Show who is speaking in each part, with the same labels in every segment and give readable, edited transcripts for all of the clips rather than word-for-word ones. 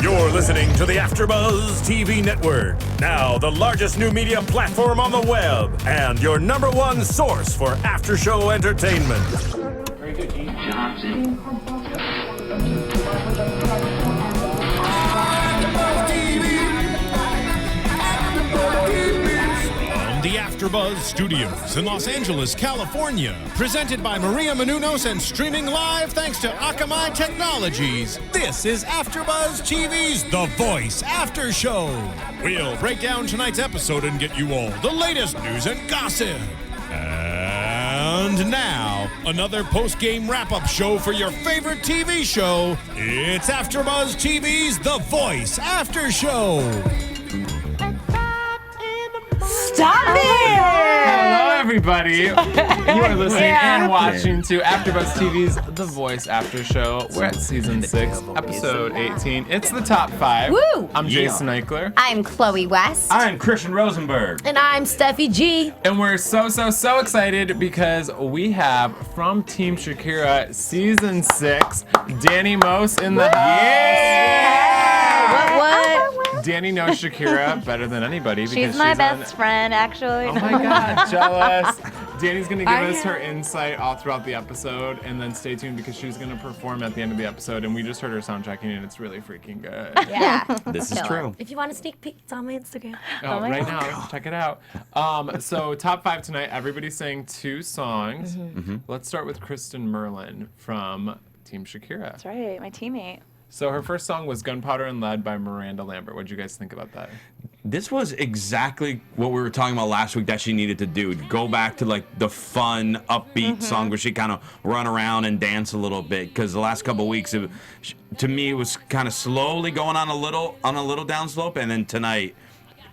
Speaker 1: You're listening to the AFTERBUZZ TV network, now the largest new media platform on the web, and your #1 source for after-show entertainment.
Speaker 2: Very good, Gene. Johnson.
Speaker 1: The AFTERBUZZ Studios in Los Angeles, California. Presented by Maria Menounos and streaming live thanks to Akamai Technologies. This is AFTERBUZZ TV's The Voice After Show. We'll break down tonight's episode and get you all the latest news and gossip. And now, another post-game wrap-up show for your favorite TV show. It's AFTERBUZZ TV's The Voice After Show.
Speaker 3: Stop it!
Speaker 4: Hello, everybody. You are listening and watching to AFTERBUZZ TV's The Voice After Show. We're at Season 6, Episode 18. It's the top 5.
Speaker 3: Woo!
Speaker 4: I'm Jason Ikeler.
Speaker 3: I'm Chloe West.
Speaker 5: I'm Christian Rosenberg.
Speaker 6: And I'm Steffi G.
Speaker 4: And we're so excited because we have from Team Shakira Season 6, Dani Moz in the house.
Speaker 6: Yeah! What?
Speaker 4: Dani knows Shakira better than anybody because
Speaker 7: She's my best friend, actually.
Speaker 4: Oh my God, jealous. Dani's gonna give us her insight all throughout the episode, and then stay tuned because she's gonna perform at the end of the episode, and we just heard her sound checking, and it's really freaking good.
Speaker 6: Yeah.
Speaker 5: This is true.
Speaker 6: If you want a sneak peek, it's on my Instagram.
Speaker 4: Oh, right now, check it out. So top 5 tonight, everybody sang 2 songs. Let's start with Kristen Merlin from Team Shakira.
Speaker 7: That's right, my teammate.
Speaker 4: So her first song was Gunpowder and Lead by Miranda Lambert. What did you guys think about that?
Speaker 5: This was exactly what we were talking about last week that she needed to do. Go back to like the fun, upbeat song where she kind of run around and dance a little bit. Because the last couple of weeks, to me, it was kind of slowly going on a little downslope, and then tonight,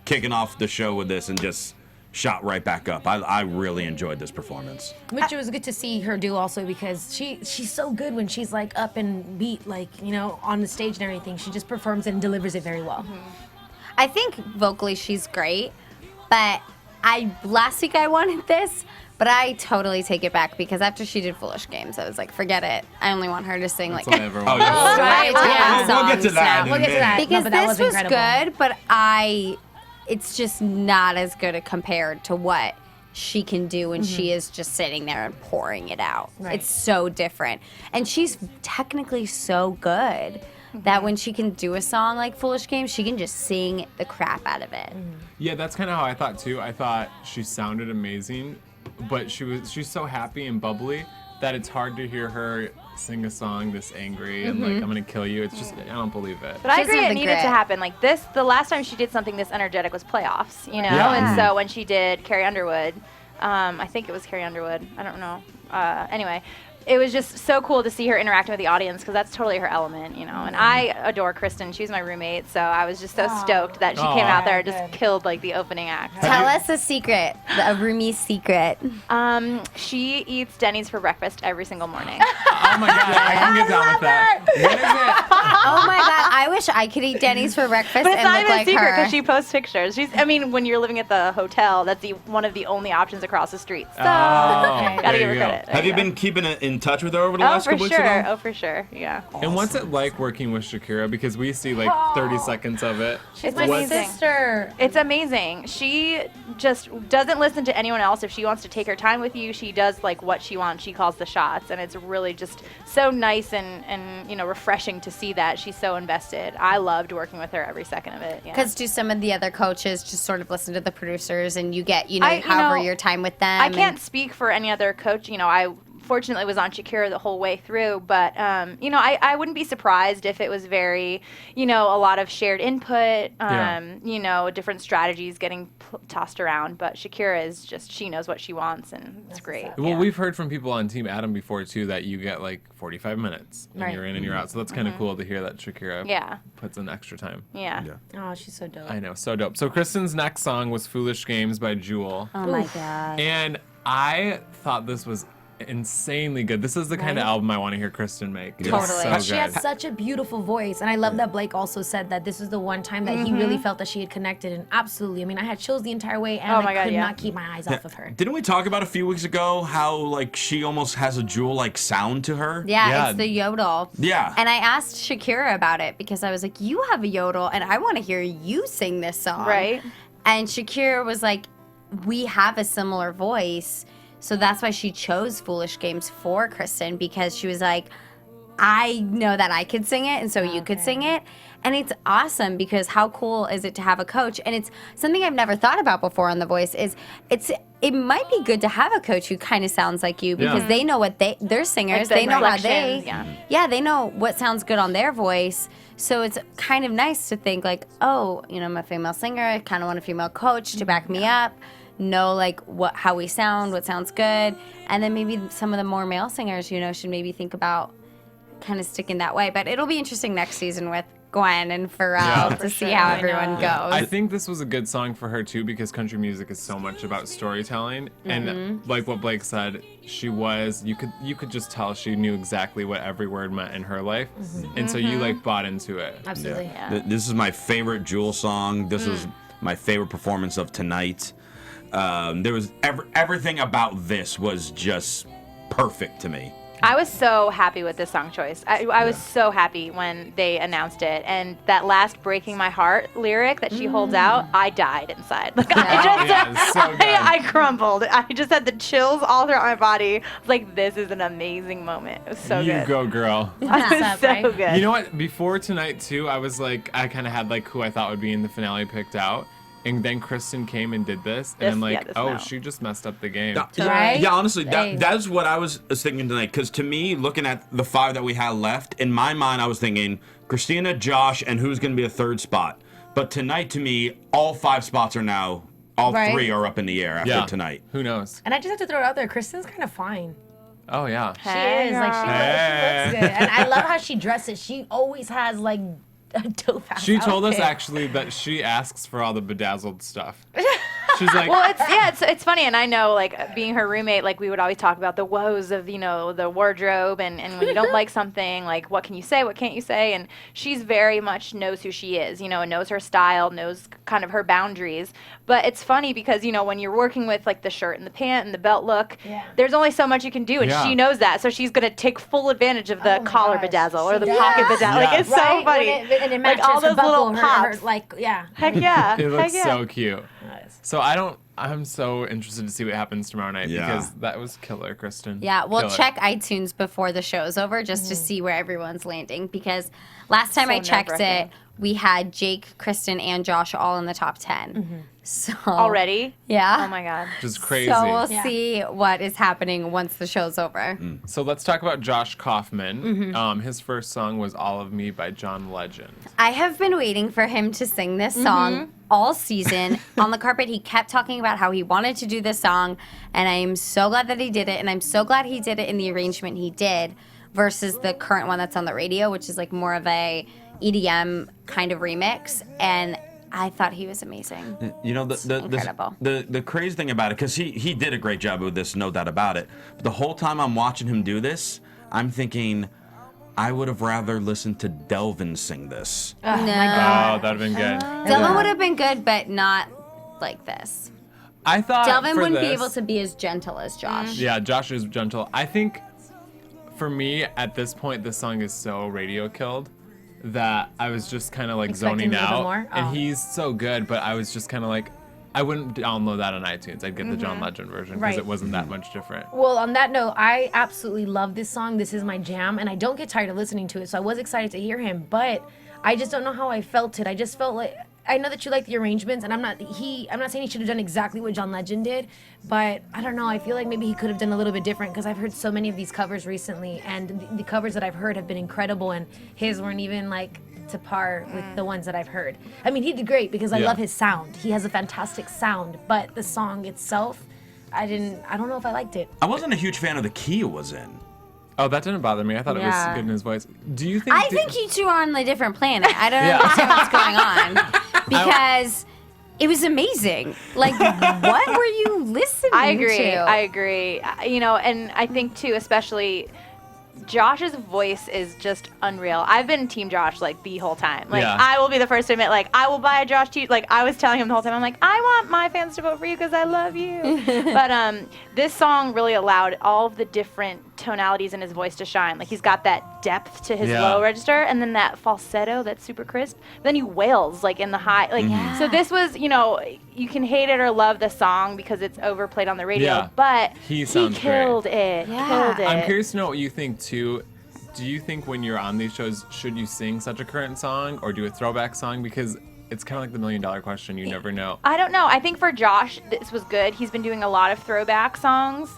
Speaker 5: kicking off the show with this and just shot right back up. I really enjoyed this performance.
Speaker 6: Which it was good to see her do also because she's so good when she's like up and beat, like, you know, on the stage and everything. She just performs and delivers it very well.
Speaker 3: I think vocally she's great, but last week I wanted this, but I totally take it back because after she did Foolish Games, I was like, forget it. I only want her to sing
Speaker 4: That's
Speaker 3: like
Speaker 4: all I ever
Speaker 5: Oh,
Speaker 4: wanted.
Speaker 5: yeah.
Speaker 3: straight
Speaker 5: We'll get to that.
Speaker 6: We'll get to that.
Speaker 3: because
Speaker 6: No, but that
Speaker 3: this
Speaker 6: was
Speaker 3: was
Speaker 6: incredible.
Speaker 3: good, but it's just not as good compared to what she can do when she is just sitting there and pouring it out.
Speaker 6: Right.
Speaker 3: It's so different. And she's technically so good that when she can do a song like Foolish Games, she can just sing the crap out of it.
Speaker 4: Yeah, that's kind of how I thought too. I thought she sounded amazing, but she's so happy and bubbly that it's hard to hear her sing a song this angry and like I'm gonna kill you. It's just I don't believe it.
Speaker 7: But I
Speaker 3: She
Speaker 7: agree
Speaker 3: doesn't
Speaker 7: it
Speaker 3: have the
Speaker 7: needed to
Speaker 3: grit.
Speaker 7: happen. Like this, the last time she did something this energetic was playoffs, you know?
Speaker 4: Yeah.
Speaker 7: And so when she did Carrie Underwood, I think it was Carrie Underwood, I don't know. Anyway, it was just so cool to see her interacting with the audience because that's totally her element, you know? And I adore Kristen. She's my roommate, so I was just so stoked that she came out there and just killed like the opening act.
Speaker 3: Tell us a secret, a roomie's secret.
Speaker 7: She eats Denny's for breakfast every single morning.
Speaker 4: Oh my God, I can get down with that. When is
Speaker 3: Oh my God, I wish I could eat Denny's for breakfast
Speaker 7: But it's
Speaker 3: and
Speaker 7: not
Speaker 3: look
Speaker 7: even a
Speaker 3: like
Speaker 7: secret
Speaker 3: her.
Speaker 7: because she posts pictures. I mean, when you're living at the hotel, that's one of the only options across the street. So,
Speaker 4: Oh,
Speaker 7: gotta
Speaker 4: there
Speaker 7: give her
Speaker 4: you go.
Speaker 7: credit.
Speaker 5: Have you been keeping in touch with her over the last
Speaker 7: for
Speaker 5: couple weeks?
Speaker 7: sure. Oh, for sure. Yeah.
Speaker 4: And what's it like working with Shakira? Because we see like 30 seconds of it.
Speaker 7: It's
Speaker 6: My
Speaker 7: amazing.
Speaker 6: sister.
Speaker 7: It's amazing. She just doesn't listen to anyone else. If she wants to take her time with you, she does like what she wants. She calls the shots, and it's really just so nice and you know refreshing to see that she's so invested. I loved working with her every second of it. Yeah.
Speaker 3: Because do some of the other coaches just sort of listen to the producers and you get,
Speaker 7: I-
Speaker 3: however your time with them?
Speaker 7: I can't speak for any other coach. You know, I fortunately was on Shakira the whole way through, but you know, I wouldn't be surprised if it was very, you know, a lot of shared input, you know, different strategies getting tossed around, but Shakira is just, she knows what she wants and it's great.
Speaker 4: Well,
Speaker 7: yeah.
Speaker 4: we've heard from people on Team Adam before too that you get like 45 minutes and
Speaker 6: Right.
Speaker 4: you're in and you're out. So that's kind of cool to hear that Shakira
Speaker 7: Yeah.
Speaker 4: puts in extra time.
Speaker 7: Yeah.
Speaker 6: Oh, she's so dope.
Speaker 4: I know, so dope. So Kristen's next song was Foolish Games by Jewel.
Speaker 3: Oh my God.
Speaker 4: And I thought this was insanely good. This is the kind of album I want to hear Kristen make. It's
Speaker 3: Totally.
Speaker 4: so
Speaker 6: She has
Speaker 4: good.
Speaker 6: such a beautiful voice, and I love that Blake also said that this is the one time that he really felt that she had connected, and absolutely. I mean, I had chills the entire way, and
Speaker 7: Oh my
Speaker 6: I
Speaker 7: God,
Speaker 6: could
Speaker 7: yeah.
Speaker 6: not keep my eyes off of her.
Speaker 5: Didn't we talk about a few weeks ago how like she almost has a Jewel-like sound to her?
Speaker 3: Yeah, it's the yodel.
Speaker 5: Yeah.
Speaker 3: And I asked Shakira about it because I was like, you have a yodel, and I want to hear you sing this song.
Speaker 7: Right.
Speaker 3: And Shakira was like, we have a similar voice. So that's why she chose Foolish Games for Kristen, because she was like, I know that I could sing it, and so you could sing it. And it's awesome because how cool is it to have a coach? And it's something I've never thought about before on The Voice is it might be good to have a coach who kind of sounds like you because they know what they're singers.
Speaker 7: Like the
Speaker 3: they know how
Speaker 7: inflections,
Speaker 3: yeah, they know what sounds good on their voice. So it's kind of nice to think like, oh, you know, I'm a female singer. I kind of want a female coach to back me up. Know like how we sound, what sounds good, and then maybe some of the more male singers, you know, should maybe think about kind of sticking that way. But it'll be interesting next season with Gwen and Pharrell to see how everyone goes.
Speaker 4: I think this was a good song for her too because country music is so much about storytelling, and like what Blake said, she was you could just tell she knew exactly what every word meant in her life, and so you like bought into it.
Speaker 6: Absolutely.
Speaker 5: This is my favorite Jewel song. This is my favorite performance of tonight. There was everything about this was just perfect to me.
Speaker 7: I was so happy with this song choice. I was so happy when they announced it, and that last "Breaking My Heart" lyric that she holds out, I died inside. Like
Speaker 4: it's so good.
Speaker 7: I crumbled. I just had the chills all throughout my body. I was like, this is an amazing moment. It was so
Speaker 4: You
Speaker 7: good.
Speaker 4: go, girl.
Speaker 7: It was
Speaker 6: up,
Speaker 7: so
Speaker 6: right?
Speaker 7: good.
Speaker 4: You know what? Before tonight too, I was like, I kind of had like who I thought would be in the finale picked out. And then Kristen came and did this, and I'm like,
Speaker 7: this
Speaker 4: oh,
Speaker 7: now.
Speaker 4: she just messed up the game.
Speaker 6: Right?
Speaker 5: Yeah, honestly,
Speaker 6: Same.
Speaker 5: that's what I was thinking tonight. Because to me, looking at the 5 that we had left, in my mind, I was thinking Christina, Josh, and who's going to be a third spot. But tonight, to me, all 5 spots are now, all
Speaker 6: Right.
Speaker 5: 3 are up in the air after
Speaker 4: Yeah.
Speaker 5: tonight.
Speaker 4: Who knows?
Speaker 6: And I just have to throw it out there. Kristen's kind of fine.
Speaker 4: Oh yeah.
Speaker 6: She is. Like, she looks good. And I love how she dresses. She always has, like, a dope ass
Speaker 4: She told us
Speaker 6: outfit.
Speaker 4: actually that she asks for all the bedazzled stuff. She's like,
Speaker 7: Well, it's funny, and I know, like, being her roommate, like, we would always talk about the woes of, you know, the wardrobe, and when you don't like something, like, what can you say, what can't you say, and she's very much knows who she is, you know, and knows her style, knows kind of her boundaries, but it's funny because, you know, when you're working with, like, the shirt and the pant and the belt look, there's only so much you can do, and
Speaker 4: Yeah.
Speaker 7: she knows that, so she's going to take full advantage of the
Speaker 6: Oh my
Speaker 7: collar
Speaker 6: gosh.
Speaker 7: bedazzle or the
Speaker 6: She
Speaker 7: pocket
Speaker 6: does.
Speaker 7: bedazzle, like, it's so
Speaker 6: Right?
Speaker 7: funny.
Speaker 6: And it
Speaker 7: Like,
Speaker 6: matches
Speaker 7: all
Speaker 6: her
Speaker 7: those
Speaker 6: buckle,
Speaker 7: little
Speaker 6: her,
Speaker 7: pops.
Speaker 6: like, yeah.
Speaker 7: Heck yeah.
Speaker 4: it looks
Speaker 7: Heck yeah.
Speaker 4: so cute. So I'm so interested to see what happens tomorrow night because that was killer, Kristen.
Speaker 3: Yeah, well,
Speaker 4: Killer.
Speaker 3: check iTunes before the show's over just to see where everyone's landing because last time
Speaker 7: So
Speaker 3: I checked
Speaker 7: nerve-wracking.
Speaker 3: it, we had Jake, Kristen, and Josh all in the top 10. So
Speaker 7: Already?
Speaker 3: Yeah.
Speaker 7: Oh, my God.
Speaker 4: Which is crazy.
Speaker 3: So we'll see what is happening once the show's over.
Speaker 4: So let's talk about Josh Kaufman. His first song was All of Me by John Legend.
Speaker 3: I have been waiting for him to sing this song all season. On the carpet, he kept talking about how he wanted to do this song, and I am so glad that he did it, and I'm so glad he did it in the arrangement he did versus the current one that's on the radio, which is like more of a EDM kind of remix, and I thought he was amazing.
Speaker 5: You know,
Speaker 3: incredible.
Speaker 5: the crazy thing about it, because he did a great job with this, no doubt about it. But the whole time I'm watching him do this, I'm thinking, I would have rather listened to Delvin sing this.
Speaker 3: No.
Speaker 4: Oh, that'd have been good.
Speaker 3: Delvin would have been good, but not like this.
Speaker 4: I thought
Speaker 3: Delvin
Speaker 4: for
Speaker 3: wouldn't be
Speaker 4: this-
Speaker 3: able to be as gentle as Josh.
Speaker 4: Yeah, Josh is gentle. I think for me at this point, this song is so radio killed that I was just kind of like
Speaker 6: Expecting
Speaker 4: zoning
Speaker 6: a little bit
Speaker 4: out.
Speaker 6: more? Oh.
Speaker 4: And he's so good, but I was just kind of like, I wouldn't download that on iTunes. I'd get the John Legend version because
Speaker 6: Right.
Speaker 4: it wasn't that much different.
Speaker 6: Well, on that note, I absolutely love this song. This is my jam, and I don't get tired of listening to it, so I was excited to hear him, but I just don't know how I felt it. I just felt like, I know that you like the arrangements, and I'm not saying he should have done exactly what John Legend did, but I don't know, I feel like maybe he could have done a little bit different, because I've heard so many of these covers recently, and the covers that I've heard have been incredible, and his weren't even like to par with the ones that I've heard. I mean, he did great because I
Speaker 4: Yeah.
Speaker 6: love his sound. He has a fantastic sound, but the song itself, I don't know if I liked it.
Speaker 5: I wasn't a huge fan of the key it was in.
Speaker 4: Oh, that didn't bother me. I thought it was
Speaker 3: Yeah.
Speaker 4: good in his voice. Do you think?
Speaker 3: I think you two are on a different planet. I don't understand what's going on because it was amazing. Like, what were you listening to?
Speaker 7: I agree. You know, and I think too, especially Josh's voice is just unreal. I've been Team Josh like the whole time. Like I will be the first to admit, like I will buy a Josh t-shirt. Like I was telling him the whole time, I'm like, I want my fans to vote for you because I love you. But this song really allowed all of the different tonalities in his voice to shine. Like he's got that depth to his low register, and then that falsetto that's super crisp. Then he wails like in the high. Like so this was, you know, you can hate it or love the song because it's overplayed on the radio, but he killed it. Killed it.
Speaker 4: I'm curious to know what you think too. Do you think when you're on these shows, should you sing such a current song or do a throwback song? Because it's kind of like the $1 million question. You never know.
Speaker 7: I don't know. I think for Josh, this was good. He's been doing a lot of throwback songs.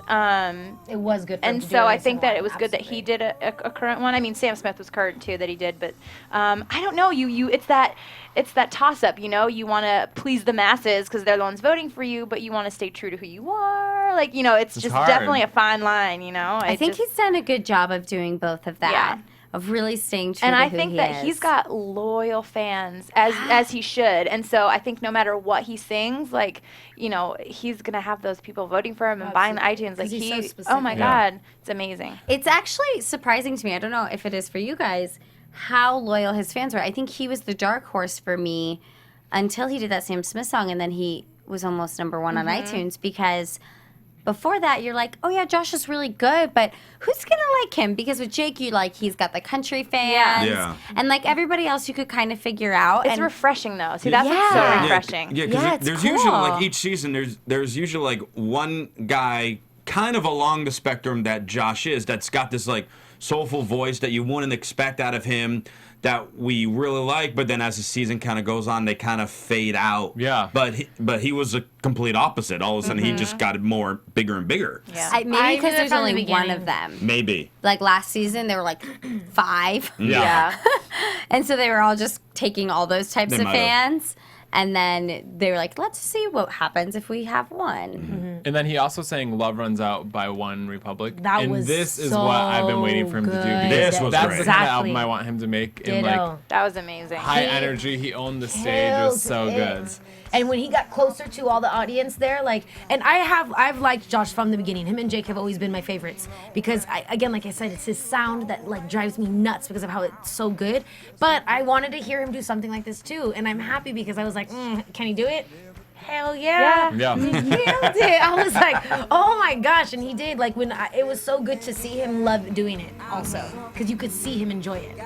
Speaker 6: It was good for him
Speaker 7: and
Speaker 6: to do
Speaker 7: so
Speaker 6: it
Speaker 7: I think that
Speaker 6: a
Speaker 7: it was
Speaker 6: lot.
Speaker 7: good that he did a current one. I mean, Sam Smith was current too that he did, but I don't know. It's that toss up. You know, you want to please the masses because they're the ones voting for you, but you want to stay true to who you are. Like, you know, it's just
Speaker 4: hard.
Speaker 7: Definitely a fine line. You know,
Speaker 3: I think he's done a good job of doing both of that.
Speaker 7: Yeah.
Speaker 3: Of really staying true
Speaker 7: and
Speaker 3: to
Speaker 7: I
Speaker 3: who
Speaker 7: think
Speaker 3: he
Speaker 7: that
Speaker 3: is.
Speaker 7: he's got loyal fans as he should, and so I think no matter what he sings, like, you know, he's gonna have those people voting for him and buying the iTunes. Like
Speaker 6: he's so
Speaker 7: he,
Speaker 6: specific.
Speaker 7: oh my God, it's amazing.
Speaker 3: It's actually surprising to me. I don't know if it is for you guys, how loyal his fans were. I think he was the dark horse for me until he did that Sam Smith song, and then he was almost #1 on iTunes because before that, you're like, oh yeah, Josh is really good, but who's gonna like him? Because with Jake, you like he's got the country fans, and like everybody else, you could kind of figure out.
Speaker 7: It's
Speaker 3: and
Speaker 7: refreshing though. See, that's what's so refreshing.
Speaker 5: Yeah, because
Speaker 3: Yeah, it's
Speaker 5: there's
Speaker 3: cool.
Speaker 5: usually like each season there's usually like one guy kind of along the spectrum that Josh is that's got this like soulful voice that you wouldn't expect out of him that we really like, but then as the season kind of goes on, they kind of fade out.
Speaker 4: Yeah.
Speaker 5: But he was a complete opposite. All of a sudden, he just got more bigger and bigger.
Speaker 7: Yeah.
Speaker 3: Maybe because
Speaker 6: knew
Speaker 3: there's
Speaker 6: that from the
Speaker 3: only one
Speaker 6: beginning.
Speaker 3: of them.
Speaker 5: Maybe.
Speaker 3: Like last season, there were like 5.
Speaker 7: Yeah.
Speaker 3: And so they were all just taking all those types
Speaker 5: They
Speaker 3: of
Speaker 5: might have.
Speaker 3: fans. And then they were like, let's see what happens if we have one.
Speaker 4: And then he also sang "Love Runs Out" by One Republic.
Speaker 6: That
Speaker 4: and
Speaker 6: was
Speaker 4: this is what I've been waiting for him to do.
Speaker 6: good.
Speaker 5: This was
Speaker 4: That's
Speaker 5: great.
Speaker 4: the kind of
Speaker 6: Exactly.
Speaker 4: album I want him to make. And
Speaker 6: Ditto.
Speaker 4: like
Speaker 7: That was amazing.
Speaker 4: high energy, he owned the stage. It was so
Speaker 6: Killed
Speaker 4: good.
Speaker 6: it. And when he got closer to all the audience there, like, and I've liked Josh from the beginning. Him and Jake have always been my favorites because again, like I said, it's his sound that like drives me nuts because of how it's so good. But I wanted to hear him do something like this too, and I'm happy because I was like, can he do it? Hell yeah.
Speaker 4: Yeah.
Speaker 6: He killed it. I was like, oh my gosh, and he did. Like it was so good to see him love doing it also because you could see him enjoy it.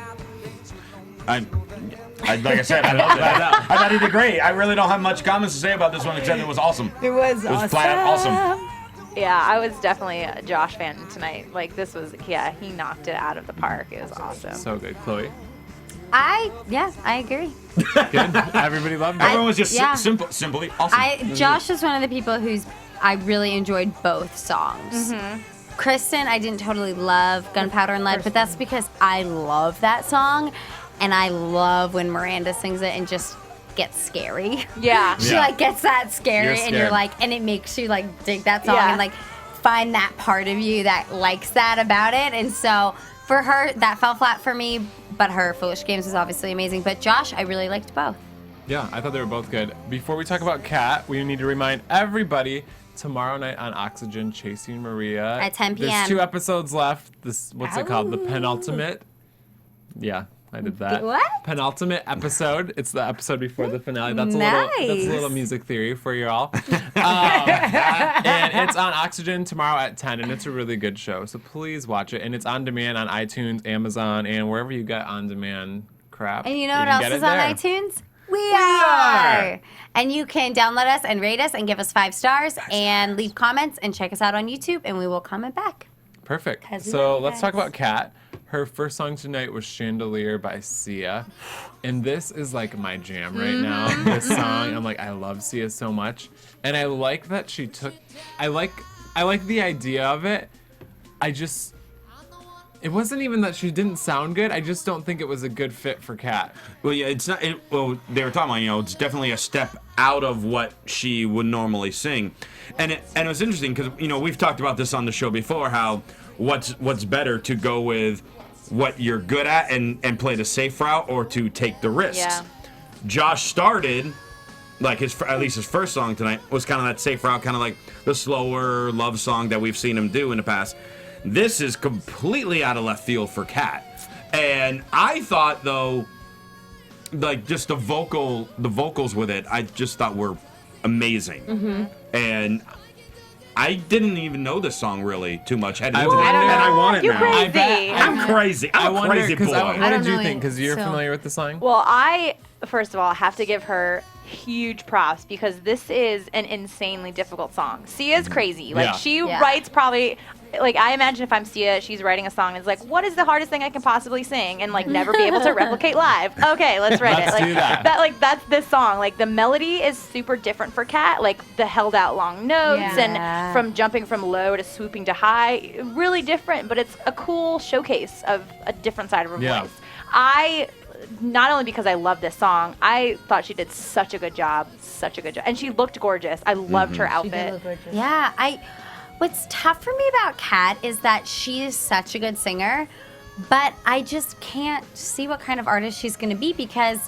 Speaker 5: Like I said, I loved it. I thought he did great. I really don't have much comments to say about this one except it was awesome.
Speaker 6: It was
Speaker 5: flat out awesome.
Speaker 7: Yeah, I was definitely a Josh fan tonight. Like this was, he knocked it out of the park. It was awesome.
Speaker 4: So good. Chloe?
Speaker 3: I agree.
Speaker 4: Good. Everybody loved it.
Speaker 5: Everyone was just
Speaker 3: yeah.
Speaker 5: simply awesome.
Speaker 3: Josh is one of the people I really enjoyed both songs. Kristen, I didn't totally love Gunpowder and Lead, but that's because I love that song, and I love when Miranda sings it and just gets scary.
Speaker 7: Yeah.
Speaker 3: She like gets that scary,
Speaker 5: You're
Speaker 3: and you're
Speaker 5: scared.
Speaker 3: like, and it makes you like dig that song
Speaker 7: Yeah.
Speaker 3: and like find that part of you that likes that about it. And so for her, that fell flat for me, but her Foolish Games was obviously amazing. But Josh, I really liked both.
Speaker 4: Yeah, I thought they were both good. Before we talk about Kat, we need to remind everybody tomorrow night on Oxygen, Chasing Maria.
Speaker 3: At 10 p.m.
Speaker 4: There's 2 episodes left. What's it called? The penultimate? Yeah, I did that.
Speaker 3: What?
Speaker 4: Penultimate episode. It's the episode before the finale. That's
Speaker 3: Nice.
Speaker 4: a little music theory for you all. And it's on Oxygen tomorrow at 10, and it's a really good show. So please watch it. And it's on demand on iTunes, Amazon, and wherever you get on-demand crap.
Speaker 3: And you know what
Speaker 4: can
Speaker 3: else
Speaker 4: get
Speaker 3: is
Speaker 4: it
Speaker 3: on
Speaker 4: there.
Speaker 3: iTunes? We are. And you can download us and rate us and give us 5 stars and leave comments and check us out on YouTube, and we will comment back.
Speaker 4: Perfect.
Speaker 3: 'Cause we
Speaker 4: So
Speaker 3: love you
Speaker 4: let's talk
Speaker 3: guys.
Speaker 4: about Kat. Her first song tonight was Chandelier by Sia. And this is like my jam right now. This song, I'm like, I love Sia so much. And I like that she took, I like the idea of it. It wasn't even that she didn't sound good. I just don't think it was a good fit for Kat.
Speaker 5: Well, yeah, it's not. Well, they were talking about, it's definitely a step out of what she would normally sing, and it was interesting because we've talked about this on the show before. How what's better to go with what you're good at and play the safe route, or to take the risks.
Speaker 7: Yeah.
Speaker 5: Josh started like at least his first song tonight was kind of that safe route, kind of like the slower love song that we've seen him do in the past. This is completely out of left field for Kat. And I thought, though, like just the vocals with it, I just thought were amazing. And I didn't even know this song really too much. And I want it
Speaker 7: You're
Speaker 5: now.
Speaker 7: crazy.
Speaker 5: I'm crazy. I'm a crazy boy.
Speaker 4: What did you
Speaker 3: know
Speaker 4: think?
Speaker 3: it,
Speaker 4: Because you're
Speaker 3: so-
Speaker 4: familiar with the song.
Speaker 7: Well, I, first of all, have to give her huge props because this is an insanely difficult song. Sia's crazy. Like,
Speaker 4: Yeah.
Speaker 7: she
Speaker 3: Yeah.
Speaker 7: writes probably, like, I imagine if I'm Sia, she's writing a song and it's like, what is the hardest thing I can possibly sing and, like, never be able to replicate live? Okay, let's write
Speaker 4: Let's
Speaker 7: it. Like,
Speaker 4: do that.
Speaker 7: that's this song. Like, the melody is super different for Kat. Like, the held out long notes
Speaker 3: Yeah.
Speaker 7: and from jumping from low to swooping to high, really different, but it's a cool showcase of a different side of her
Speaker 4: Yeah.
Speaker 7: voice. Not only because I love this song, I thought she did such a good job, and she looked gorgeous. I loved her
Speaker 6: She did
Speaker 7: outfit.
Speaker 6: look gorgeous.
Speaker 3: Yeah, what's tough for me about Kat is that she is such a good singer, but I just can't see what kind of artist she's going to be because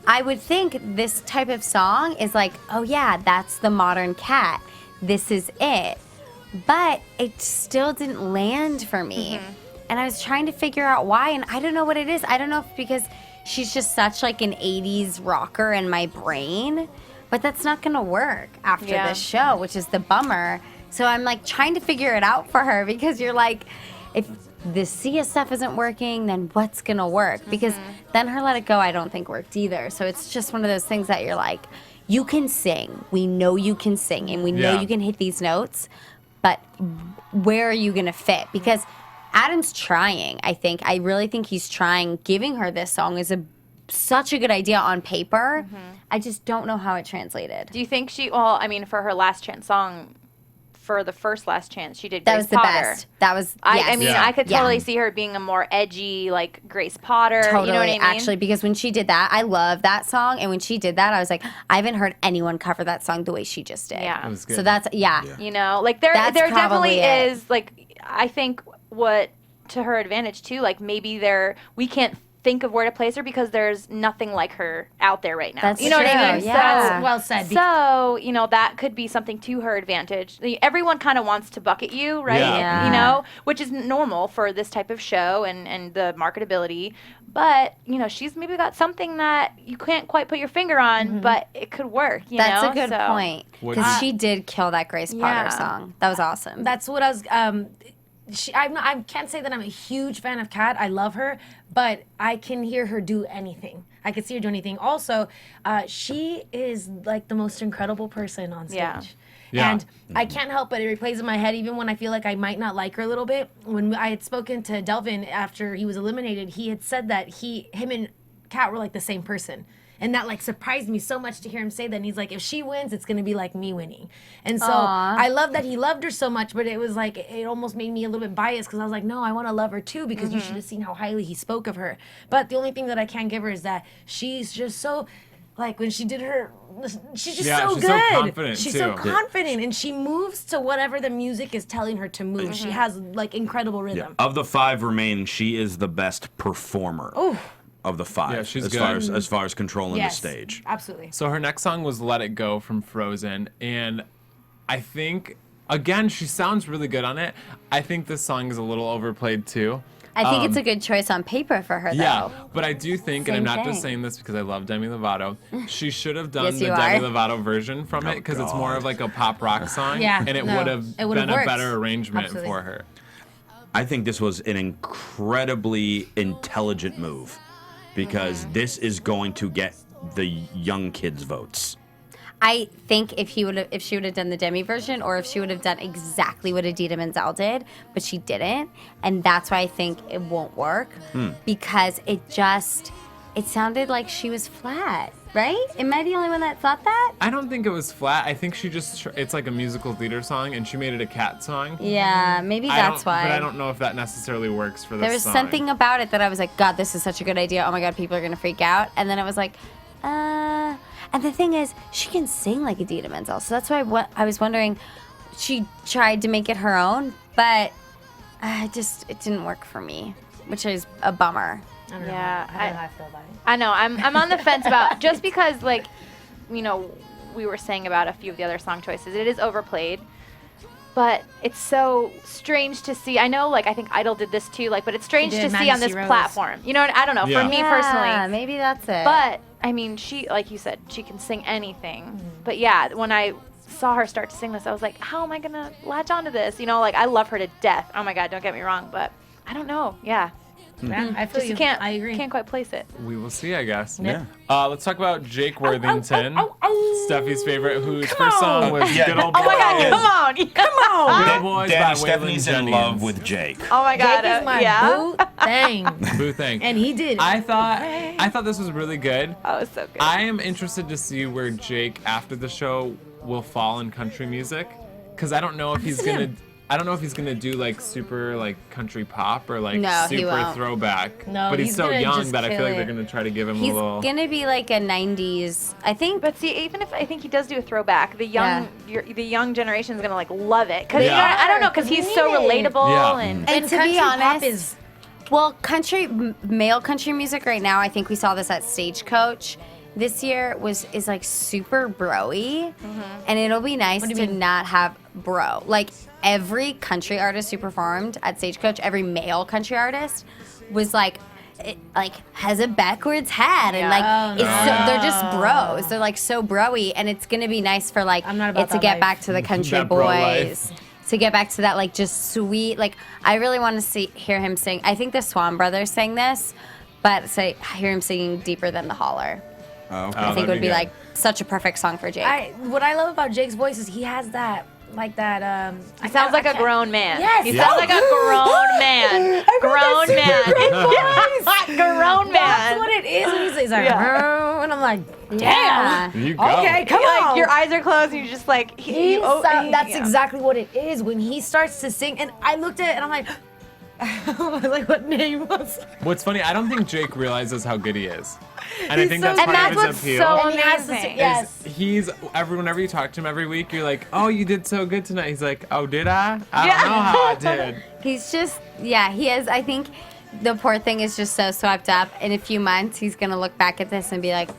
Speaker 3: I would think this type of song is like, oh yeah, that's the modern Kat. This is it. But it still didn't land for me. And I was trying to figure out why, and I don't know what it is. I don't know if because she's just such like an 80s rocker in my brain, but that's not gonna work after
Speaker 7: Yeah.
Speaker 3: this show, which is the bummer. So I'm like trying to figure it out for her because you're like, if the Sia stuff isn't working, then what's gonna work? Because then her Let It Go I don't think worked either. So it's just one of those things that you're like, you can sing. We know you can sing and we know
Speaker 4: Yeah.
Speaker 3: you can hit these notes, but where are you gonna fit? Because Adam's trying, I think. I really think he's trying. Giving her this song is such a good idea on paper. I just don't know how it translated.
Speaker 7: Do you think for her Last Chance song, for the first Last Chance, she did
Speaker 3: That
Speaker 7: Grace
Speaker 3: was the
Speaker 7: Potter.
Speaker 3: best. That was,
Speaker 7: I mean,
Speaker 4: Yeah.
Speaker 7: I could totally see her being a more edgy, like Grace Potter.
Speaker 3: Totally,
Speaker 7: You know what I mean?
Speaker 3: actually, because when she did that, I love that song. And when she did that, I was like, I haven't heard anyone cover that song the way she just did.
Speaker 7: Yeah.
Speaker 4: That was good.
Speaker 3: So that's,
Speaker 7: You know, like there
Speaker 3: That's
Speaker 7: definitely
Speaker 3: probably it.
Speaker 7: is, like, I think what to her advantage too, like maybe we can't think of where to place her because there's nothing like her out there right now.
Speaker 3: That's
Speaker 7: you know what I
Speaker 3: true,
Speaker 7: mean?
Speaker 3: yeah.
Speaker 6: Well said.
Speaker 7: So, you know, that could be something to her advantage. Everyone kind of wants to bucket you, right?
Speaker 4: Yeah.
Speaker 7: You know, which is normal for this type of show and the marketability. But, you know, she's maybe got something that you can't quite put your finger on, but it could work, you
Speaker 3: That's
Speaker 7: know?
Speaker 3: a good
Speaker 7: So-
Speaker 3: point. Because she did kill that Grace Potter
Speaker 7: Yeah.
Speaker 3: song. That was awesome.
Speaker 6: That's what I was. I can't say that I'm a huge fan of Kat. I love her, but I can hear her do anything. I can see her do anything. Also, she is like the most incredible person on stage.
Speaker 7: Yeah.
Speaker 4: Yeah.
Speaker 6: And I can't help but it replays in my head, even when I feel like I might not like her a little bit. When I had spoken to Delvin after he was eliminated, he had said that him and Kat were like the same person. And that like surprised me so much to hear him say that. And he's like, if she wins, it's gonna be like me winning. And so I love that he loved her so much, but it was like it almost made me a little bit biased because I was like, no, I want to love her too because you should have seen how highly he spoke of her. But the only thing that I can give her is that she's just so. Like when she did she's just
Speaker 4: Yeah,
Speaker 6: so
Speaker 4: she's so
Speaker 6: good.
Speaker 4: confident,
Speaker 6: She's so
Speaker 4: too.
Speaker 6: confident, and she moves to whatever the music is telling her to move. She has like incredible rhythm.
Speaker 5: Of the 5 remaining, she is the best performer of the 5.
Speaker 4: Yeah, she's
Speaker 5: as
Speaker 4: good.
Speaker 5: as far as controlling
Speaker 6: Yes,
Speaker 5: the stage.
Speaker 6: absolutely.
Speaker 4: So her next song was Let It Go from Frozen. And I think, again, she sounds really good on it. I think this song is a little overplayed too.
Speaker 3: I think it's a good choice on paper for her, though.
Speaker 4: Yeah, but I do think, and I'm
Speaker 3: Same
Speaker 4: not just
Speaker 3: thing.
Speaker 4: saying this because I love Demi Lovato, she should have done
Speaker 3: Yes,
Speaker 4: the
Speaker 3: you
Speaker 4: Demi
Speaker 3: are.
Speaker 4: Lovato version from it because it's more of like a pop rock song.
Speaker 6: Yeah,
Speaker 4: and it
Speaker 6: no,
Speaker 4: would have
Speaker 6: it would've
Speaker 4: been a
Speaker 6: worked.
Speaker 4: better arrangement
Speaker 6: Absolutely.
Speaker 4: for her.
Speaker 5: I think this was an incredibly intelligent move because this is going to get the young kids' votes.
Speaker 3: I think if she would have done the Demi version, or if she would have done exactly what Idina Menzel did, but she didn't, and that's why I think it won't work because it sounded like she was flat, right? Am I the only one that thought that?
Speaker 4: I don't think it was flat. I think she just, it's like a musical theater song and she made it a cat song.
Speaker 3: Yeah, maybe that's why.
Speaker 4: But I don't know if that necessarily works for this
Speaker 3: There was
Speaker 4: song.
Speaker 3: something about it that I was like, God, this is such a good idea. Oh my God, people are gonna freak out. And then it was like, And the thing is, she can sing like Idina Menzel, so that's why I was wondering. She tried to make it her own, but it didn't work for me, which is a bummer.
Speaker 6: I don't know.
Speaker 7: Yeah,
Speaker 6: I don't know how I feel about it.
Speaker 7: I know. I'm on the fence about just because like you know, we were saying about a few of the other song choices, it is overplayed. But it's so strange to see. I know, like, I think Idol did this too, like, but it's strange to see on this platform. You know, I don't know,
Speaker 4: Yeah.
Speaker 7: for me personally.
Speaker 3: Yeah, maybe that's it.
Speaker 7: But, I mean, she, like you said, she can sing anything. But yeah, when I saw her start to sing this, I was like, how am I going to latch onto this? You know, like, I love her to death. Oh my God, don't get me wrong. But I don't know. Yeah.
Speaker 6: Yeah, I feel
Speaker 7: Just you can't,
Speaker 6: I agree.
Speaker 7: can't quite place it.
Speaker 4: We will see, I guess.
Speaker 5: Yeah.
Speaker 4: Let's talk about Jake Worthington, Steffi's favorite, whose first song was
Speaker 5: Yeah.
Speaker 4: Good Old
Speaker 7: Oh my
Speaker 4: Boy.
Speaker 7: God, come on. Come on.
Speaker 4: Good Old Boys by
Speaker 5: Danny,
Speaker 4: Waylon
Speaker 5: Stephanie's in
Speaker 4: Jennings.
Speaker 5: love with Jake.
Speaker 7: Oh my God.
Speaker 6: Jake is my
Speaker 7: yeah.
Speaker 6: boo thing.
Speaker 4: Boo thing.
Speaker 6: And he did.
Speaker 4: I thought this was really good.
Speaker 7: That was so good.
Speaker 4: I am interested to see where Jake after the show will fall in country music, because I don't know if he's gonna do like super like country pop or like
Speaker 3: No, he
Speaker 4: super
Speaker 3: won't.
Speaker 4: throwback.
Speaker 6: No,
Speaker 4: but he's
Speaker 6: he's
Speaker 4: so
Speaker 6: gonna
Speaker 4: young
Speaker 6: just
Speaker 4: that I feel
Speaker 6: kill
Speaker 4: like they're
Speaker 6: it.
Speaker 4: gonna try to give him
Speaker 3: He's
Speaker 4: a little.
Speaker 3: gonna be like a 90s. I think.
Speaker 7: But see, even if I think he does do a throwback, the young generation is gonna like love it. Cause
Speaker 4: Yeah.
Speaker 7: you know, I don't know, cause he's so
Speaker 6: Need it.
Speaker 7: relatable
Speaker 4: Yeah.
Speaker 7: and
Speaker 3: And to
Speaker 6: country
Speaker 3: be
Speaker 6: pop
Speaker 3: honest,
Speaker 6: is
Speaker 3: well, male country music right now, I think we saw this at Stagecoach this year, is like super bro-y. And it'll be nice
Speaker 6: What do
Speaker 3: to
Speaker 6: you mean?
Speaker 3: not have bro. Like every country artist who performed at Stagecoach, every male country artist was like, has a backwards hat and like
Speaker 6: Oh,
Speaker 3: they're just bros. They're like so bro-y, and it's gonna be nice for like
Speaker 6: I'm not about
Speaker 3: it to
Speaker 6: that
Speaker 3: get
Speaker 6: life.
Speaker 3: back to the country
Speaker 4: That bro life.
Speaker 3: boys. To get back to that, like, just sweet, like, I really want to hear him sing. I think the Swan Brothers sang this, but hear him singing Deeper Than the Holler.
Speaker 5: Oh, okay.
Speaker 3: I think
Speaker 4: that'd
Speaker 3: it would
Speaker 4: be
Speaker 3: be
Speaker 4: good.
Speaker 3: like such a perfect song for Jake.
Speaker 6: what I love about Jake's voice is he has that
Speaker 7: he sounds like a grown man.
Speaker 6: Yes.
Speaker 7: He sounds like a grown man. Grown man. Grown
Speaker 6: That's
Speaker 7: man.
Speaker 6: what it is when he's like,
Speaker 7: Yeah.
Speaker 6: and I'm like,
Speaker 3: Yeah.
Speaker 6: damn.
Speaker 4: You go.
Speaker 6: Okay, come
Speaker 7: Like
Speaker 6: on.
Speaker 7: your eyes are closed and you're just like
Speaker 6: That's
Speaker 7: yeah.
Speaker 6: exactly what it is when he starts to sing. And I looked at it and I'm like, like what name was?
Speaker 4: What's funny, I don't think Jake realizes how good he is, and I think
Speaker 6: so
Speaker 4: that's
Speaker 7: And
Speaker 4: part
Speaker 7: that's
Speaker 4: of his
Speaker 7: what's
Speaker 4: appeal.
Speaker 7: so
Speaker 6: And he has to
Speaker 7: amazing.
Speaker 6: sing- yes.
Speaker 4: Whenever you talk to him every week, you're like, oh, you did so good tonight. He's like, oh, did I? I
Speaker 7: Yeah.
Speaker 4: don't know how I did.
Speaker 3: He's just, he is, I think the poor thing is just so swept up. In a few months, he's going to look back at this and be like,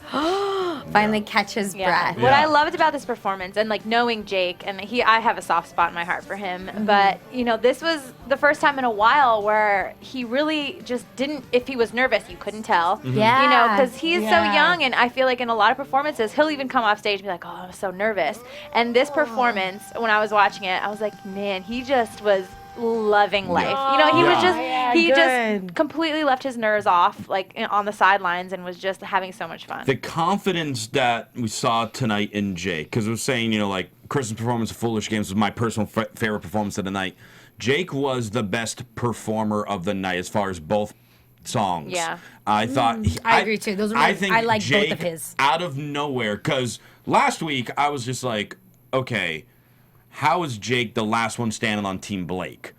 Speaker 3: finally catch his breath.
Speaker 7: What I
Speaker 4: Yeah.
Speaker 7: loved about this performance and like knowing Jake, and I have a soft spot in my heart for him, but you know, this was the first time in a while where he really just didn't, if he was nervous, you couldn't tell.
Speaker 3: Yeah.
Speaker 7: You know, because he's so
Speaker 6: Yeah.
Speaker 7: young, and I feel like in a lot of performances, he'll even come off stage and be like, oh, I'm so nervous. And this performance, when I was watching it, I was like, man, he just was loving life. You know, he was just,
Speaker 6: Yeah,
Speaker 7: he
Speaker 6: good.
Speaker 7: just completely left his nerves off, like on the sidelines, and was just having so much fun.
Speaker 5: The confidence that we saw tonight in Jake, because we're saying, you know, like Kristen's performance of Foolish Games was my personal favorite performance of the night. Jake was the best performer of the night as far as both songs.
Speaker 7: Yeah.
Speaker 5: I thought.
Speaker 6: I agree too. Those are
Speaker 5: I
Speaker 6: my-
Speaker 5: think
Speaker 6: I like both
Speaker 5: Jake,
Speaker 6: of his.
Speaker 5: out of nowhere, because last week I was just like, okay, how is Jake the last one standing on Team Blake?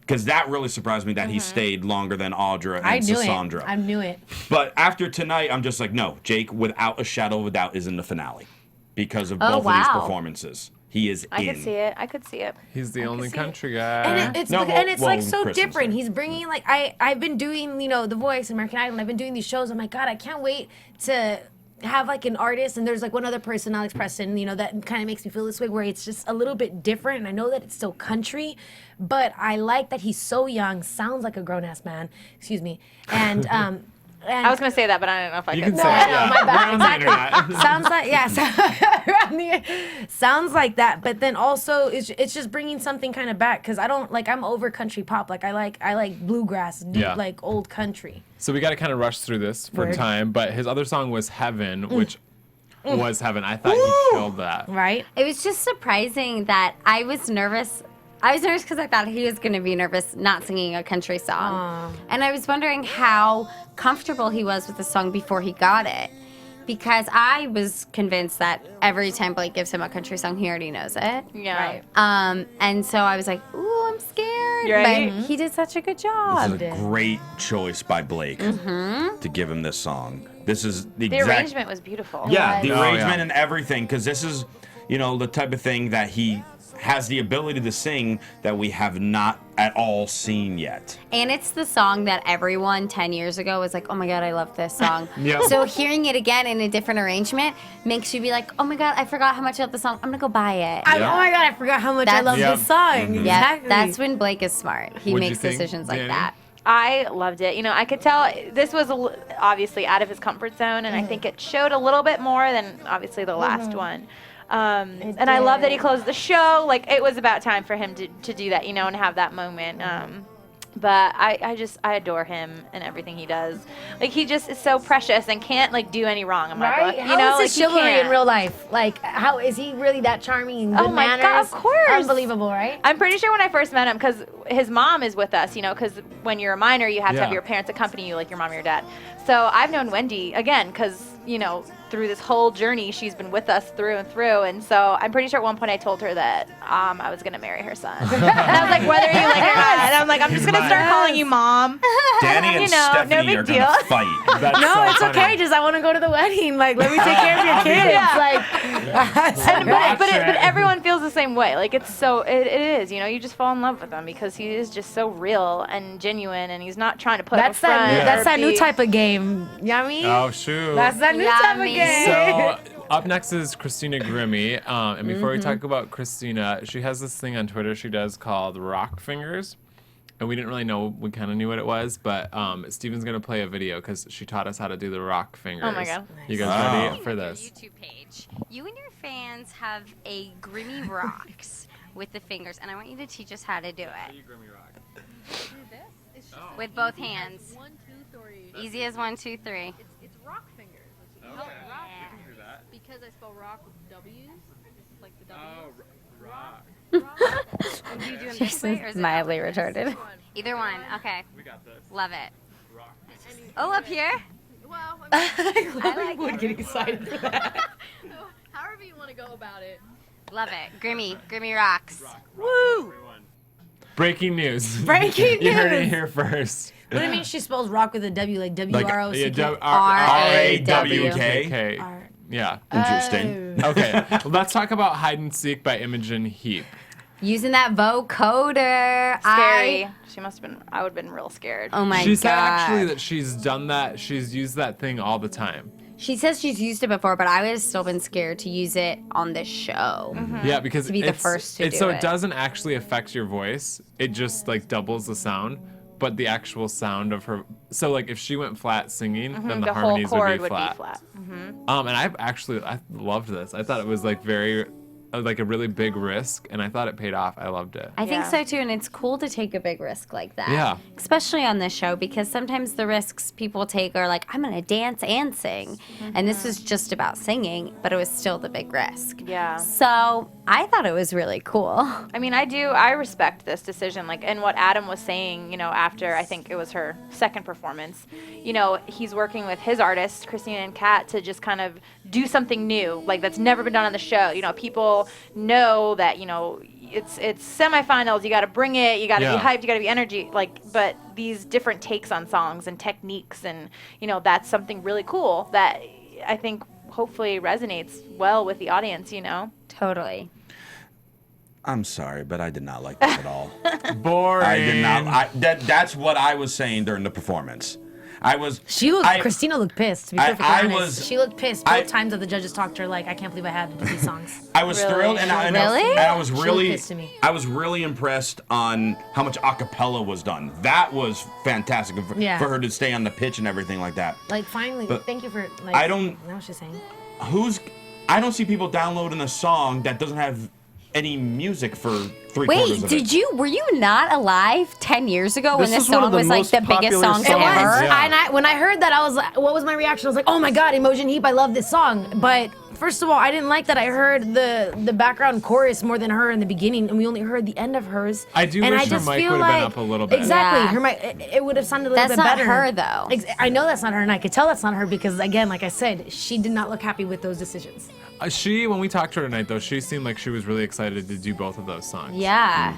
Speaker 5: Because that really surprised me that he stayed longer than Audra and
Speaker 6: I knew
Speaker 5: Cassandra.
Speaker 6: it. I knew it.
Speaker 5: But after tonight, I'm just like, no, Jake, without a shadow of a doubt, is in the finale because of both of these
Speaker 3: wow.
Speaker 5: performances. He is
Speaker 7: I
Speaker 5: in.
Speaker 7: could see it. I could see it.
Speaker 4: He's the only
Speaker 7: see it.
Speaker 4: country guy.
Speaker 6: And it's
Speaker 5: No,
Speaker 6: and it's
Speaker 5: well,
Speaker 6: like so
Speaker 5: Kristen,
Speaker 6: different.
Speaker 5: sorry.
Speaker 6: He's bringing like I've been doing The Voice, American Idol. And I've been doing these shows. I'm like, God, I can't wait to have like an artist. And there's like one other person, Alex Preston, that kind of makes me feel this way, where it's just a little bit different. And I know that it's still country, but I like that he's so young, sounds like a grown ass man. Excuse me. And
Speaker 7: I was gonna say that, but I don't know if I
Speaker 4: You
Speaker 7: could.
Speaker 4: can say it, yeah.
Speaker 6: my bad.
Speaker 4: We're on the internet.
Speaker 6: Sounds like sounds like that, but then also it's just bringing something kind of back, because I'm over country pop. Like I like bluegrass,
Speaker 4: Yeah.
Speaker 6: like old country.
Speaker 4: So we got to kind of rush through this for
Speaker 6: Word.
Speaker 4: time, but his other song was Heaven, which was Heaven. I thought he killed that.
Speaker 6: Right?
Speaker 3: It was just surprising that I was nervous. I was nervous because I thought he was going to be nervous not singing a country song. And I was wondering how comfortable he was with the song before he got it. Because I was convinced that every time Blake gives him a country song, he already knows it.
Speaker 7: Yeah.
Speaker 6: Right.
Speaker 3: And so I was like, ooh, I'm scared.
Speaker 7: Right?
Speaker 3: But he did such a good
Speaker 5: This
Speaker 3: job.
Speaker 5: is a great choice by Blake to give him this song. This is the
Speaker 7: The
Speaker 5: exact.
Speaker 7: arrangement was beautiful.
Speaker 5: Yeah, the
Speaker 4: Oh,
Speaker 5: arrangement
Speaker 4: yeah.
Speaker 5: and everything, because this is, the type of thing that he has the ability to sing that we have not at all seen yet.
Speaker 3: And it's the song that everyone 10 years ago was like, oh my God, I love this song.
Speaker 4: Yep.
Speaker 3: So hearing it again in a different arrangement makes you be like, oh my God, I forgot how much I love the song. I'm going to go buy it.
Speaker 6: Oh my God, I forgot how much I love
Speaker 4: Yep.
Speaker 6: this song.
Speaker 4: Mhm.
Speaker 3: Yeah,
Speaker 6: Exactly.
Speaker 3: that's when Blake is smart. He
Speaker 4: What'd you
Speaker 3: makes
Speaker 4: think,
Speaker 3: decisions like
Speaker 4: Dani?
Speaker 3: that.
Speaker 7: I loved it. You know, I could tell this was obviously out of his comfort zone, and I think it showed a little bit more than obviously the last one. And I love that he closed the show. Like, it was about time for him to do that, you know, and have that moment. But I adore him and everything he does. Like, he just is so precious and can't, like, do any wrong in my book. You know,
Speaker 6: How
Speaker 7: like,
Speaker 6: is
Speaker 7: he
Speaker 6: his chivalry in
Speaker 7: can't.
Speaker 6: real life? Like, how is he really that charming and good
Speaker 7: Oh my
Speaker 6: manners?
Speaker 7: God, of course.
Speaker 6: Unbelievable, right?
Speaker 7: I'm pretty sure when I first met him, because his mom is with us, you know, because when you're a minor, you have to have
Speaker 4: Yeah.
Speaker 7: your parents accompany you, like your mom or your dad. So I've known Wendy, again, because, you know, through this whole journey, she's been with us through and through. And so I'm pretty sure at one point I told her that I was going to marry her son. And I was like, whether you like it or not. And I'm like, I'm just going to start calling you mom.
Speaker 5: Danny and
Speaker 7: You know, no
Speaker 5: Stephanie
Speaker 7: big
Speaker 5: are
Speaker 7: deal.
Speaker 5: gonna fight.
Speaker 4: That's
Speaker 6: No,
Speaker 4: so
Speaker 6: it's
Speaker 4: funny.
Speaker 6: okay. Just I want to go to the wedding. Like, let me take care of your kids.
Speaker 7: Yeah.
Speaker 6: Like,
Speaker 7: But everyone feels the same way. Like, it's so, it is, you know, you just fall in love with him because he is just so real and genuine, and he's not trying to put up a
Speaker 6: that's
Speaker 7: front.
Speaker 6: that
Speaker 7: or
Speaker 6: new
Speaker 7: be-
Speaker 6: type of game. You know what I mean?
Speaker 4: Oh, shoot.
Speaker 6: That's that new type of
Speaker 3: Yummy.
Speaker 6: game.
Speaker 4: So up next is Christina Grimmie, and before we talk about Christina, she has this thing on Twitter she does called Rock Fingers, and we didn't really know, we kind of knew what it was, but Steven's gonna play a video because she taught us how to do the rock fingers.
Speaker 7: Oh my God.
Speaker 4: You guys
Speaker 5: Wow.
Speaker 4: ready for this?
Speaker 3: YouTube page. You and your fans have a Grimmie Rocks with the fingers, and I want you to teach us how to do it. With both hands.
Speaker 8: 1, 2, 3.
Speaker 3: Easy as 1, 2, 3.
Speaker 8: It's rock fingers. It's rock because I spell rock with W's. It's like the W.
Speaker 4: Rock.
Speaker 3: Do you do it this way or is it Mildly retarded.
Speaker 8: One.
Speaker 3: Either one. Okay.
Speaker 4: We got this.
Speaker 3: Love it.
Speaker 4: Rock.
Speaker 3: Oh, up here?
Speaker 8: Well, I
Speaker 3: I like
Speaker 6: Get excited for that.
Speaker 8: mean, however you want to go about it.
Speaker 3: Love it. Grimmie. Grimmie Rocks.
Speaker 4: Woo! Breaking news.
Speaker 6: Breaking
Speaker 4: You heard it
Speaker 6: news.
Speaker 4: here first.
Speaker 6: What do you mean she spells rock with a W, like W-R-O-C-K?
Speaker 5: R-A-W-K.
Speaker 4: Yeah.
Speaker 5: Interesting.
Speaker 4: Okay. Well, let's talk about Hide and Seek by Imogen Heap.
Speaker 3: Using that vocoder.
Speaker 7: Scary. She must have been, I would have been real scared.
Speaker 3: Oh my
Speaker 4: She said
Speaker 3: God.
Speaker 4: actually that she's done that. She's used that thing all the time.
Speaker 3: She says she's used it before, but I would have still been scared to use it on this show.
Speaker 4: Yeah, because
Speaker 3: To be the
Speaker 4: it's,
Speaker 3: first to
Speaker 4: it's
Speaker 3: do
Speaker 4: so
Speaker 3: it.
Speaker 4: it doesn't actually affect your voice. It just like doubles the sound, but the actual sound of her. So like if she went flat singing, then the
Speaker 7: the whole
Speaker 4: harmonies
Speaker 7: chord
Speaker 4: would be flat. And I loved this. I thought it was like very like a really big risk, and I thought it paid off. I loved it.
Speaker 3: I think
Speaker 7: Yeah.
Speaker 3: so too, and it's cool to take a big risk like that.
Speaker 4: Yeah.
Speaker 3: Especially on this show, because sometimes the risks people take are like, I'm gonna dance and sing. And this was just about singing, but it was still the big risk.
Speaker 7: Yeah.
Speaker 3: So I thought it was really cool.
Speaker 7: I mean, I respect this decision. Like, and what Adam was saying, you know, after I think it was her second performance, you know, he's working with his artists, Christina and Kat, to just kind of do something new, like that's never been done on the show. You know, people know that, you know, it's semifinals, you got to bring it, you got to
Speaker 4: Yeah.
Speaker 7: be hyped, you got to be energy, like, but these different takes on songs and techniques, and, you know, that's something really cool that I think hopefully resonates well with the audience, you know.
Speaker 3: Totally.
Speaker 5: I'm sorry, but I did not like this at all.
Speaker 4: Boring.
Speaker 5: I did not. That's what I was saying during the performance.
Speaker 6: Christina looked pissed, to be perfectly honest. She looked pissed both times that the judges talked to her like, I can't believe I had to do these songs.
Speaker 5: I was
Speaker 7: Really?
Speaker 5: thrilled, and I was
Speaker 6: She
Speaker 5: really,
Speaker 6: looked pissed to me.
Speaker 5: I was really impressed on how much a cappella was done. That was fantastic for,
Speaker 6: Yeah.
Speaker 5: for her to stay on the pitch and everything like that.
Speaker 6: Like, finally,
Speaker 5: But
Speaker 6: thank you for, like,
Speaker 5: I don't-
Speaker 6: I know what she's saying.
Speaker 5: I don't see people downloading a song that doesn't have any music for 3/4 of it.
Speaker 3: Were you not alive 10 years ago when
Speaker 9: This
Speaker 3: this
Speaker 9: is one
Speaker 3: song
Speaker 9: of the
Speaker 3: was like
Speaker 9: most
Speaker 3: the biggest
Speaker 9: popular
Speaker 3: song
Speaker 9: songs.
Speaker 6: It was.
Speaker 3: ever?
Speaker 4: Yeah.
Speaker 6: And when I heard that, I was like, what was my reaction? I was like, oh my God, Imogen Heap, I love this song. But first of all, I didn't like that I heard the background chorus more than her in the beginning, and we only heard the end of hers.
Speaker 4: I do
Speaker 6: and
Speaker 4: wish
Speaker 6: I
Speaker 4: her
Speaker 6: just
Speaker 4: mic
Speaker 6: feel
Speaker 4: would have been
Speaker 6: like-
Speaker 4: up a little bit.
Speaker 6: Exactly.
Speaker 3: Yeah.
Speaker 6: Her mic, it would have sounded a little
Speaker 3: That's
Speaker 6: bit
Speaker 3: not
Speaker 6: better.
Speaker 3: her, though.
Speaker 6: I know that's not her, and I could tell that's not her because, again, like I said, she did not look happy with those decisions.
Speaker 4: When we talked to her tonight, though, she seemed like she was really excited to do both of those songs.
Speaker 3: Yeah.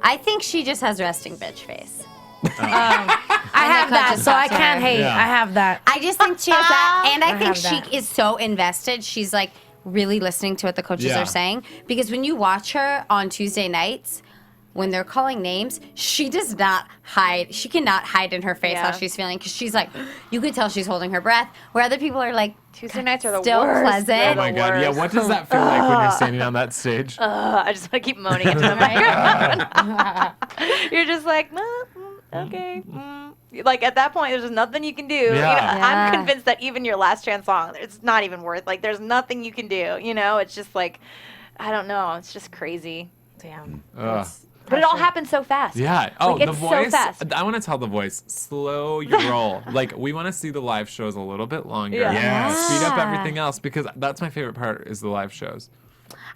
Speaker 3: I think she just has resting bitch face.
Speaker 6: I have that,
Speaker 3: just
Speaker 6: so I
Speaker 3: got to
Speaker 6: can't
Speaker 3: her.
Speaker 6: hate.
Speaker 4: Yeah.
Speaker 6: I have that.
Speaker 3: I just think she has that, and I think
Speaker 6: have
Speaker 3: she
Speaker 6: that.
Speaker 3: is so invested. She's like, really listening to what the coaches
Speaker 4: Yeah.
Speaker 3: are saying. Because when you watch her on Tuesday nights, when they're calling names, she does not hide. She cannot hide in her face how she's feeling because she's like, you could tell she's holding her breath. Where other people are like,
Speaker 7: Tuesday nights are the
Speaker 3: still
Speaker 7: worst.
Speaker 3: pleasant.
Speaker 7: They're
Speaker 4: Oh my
Speaker 7: the
Speaker 4: God. Yeah.
Speaker 7: worst.
Speaker 4: What does that feel like when you're standing on that stage?
Speaker 7: I just want to keep moaning into the microphone. You're just like, okay. Like at that point, there's just nothing you can do. You know,
Speaker 3: Yeah.
Speaker 7: I'm convinced that even your last chance song, it's not even worth. Like, there's nothing you can do. You know, it's just like, I don't know. It's just crazy.
Speaker 6: Damn.
Speaker 4: Ugh.
Speaker 7: But it all happened so fast.
Speaker 4: Yeah. Oh,
Speaker 7: Like,
Speaker 4: The
Speaker 7: it's so
Speaker 4: Voice.
Speaker 7: fast.
Speaker 4: I want to tell The Voice, slow your roll. Like, we want to see the live shows a little bit longer.
Speaker 7: Yeah.
Speaker 5: Yes.
Speaker 4: Speed up everything else because that's my favorite part is the live shows.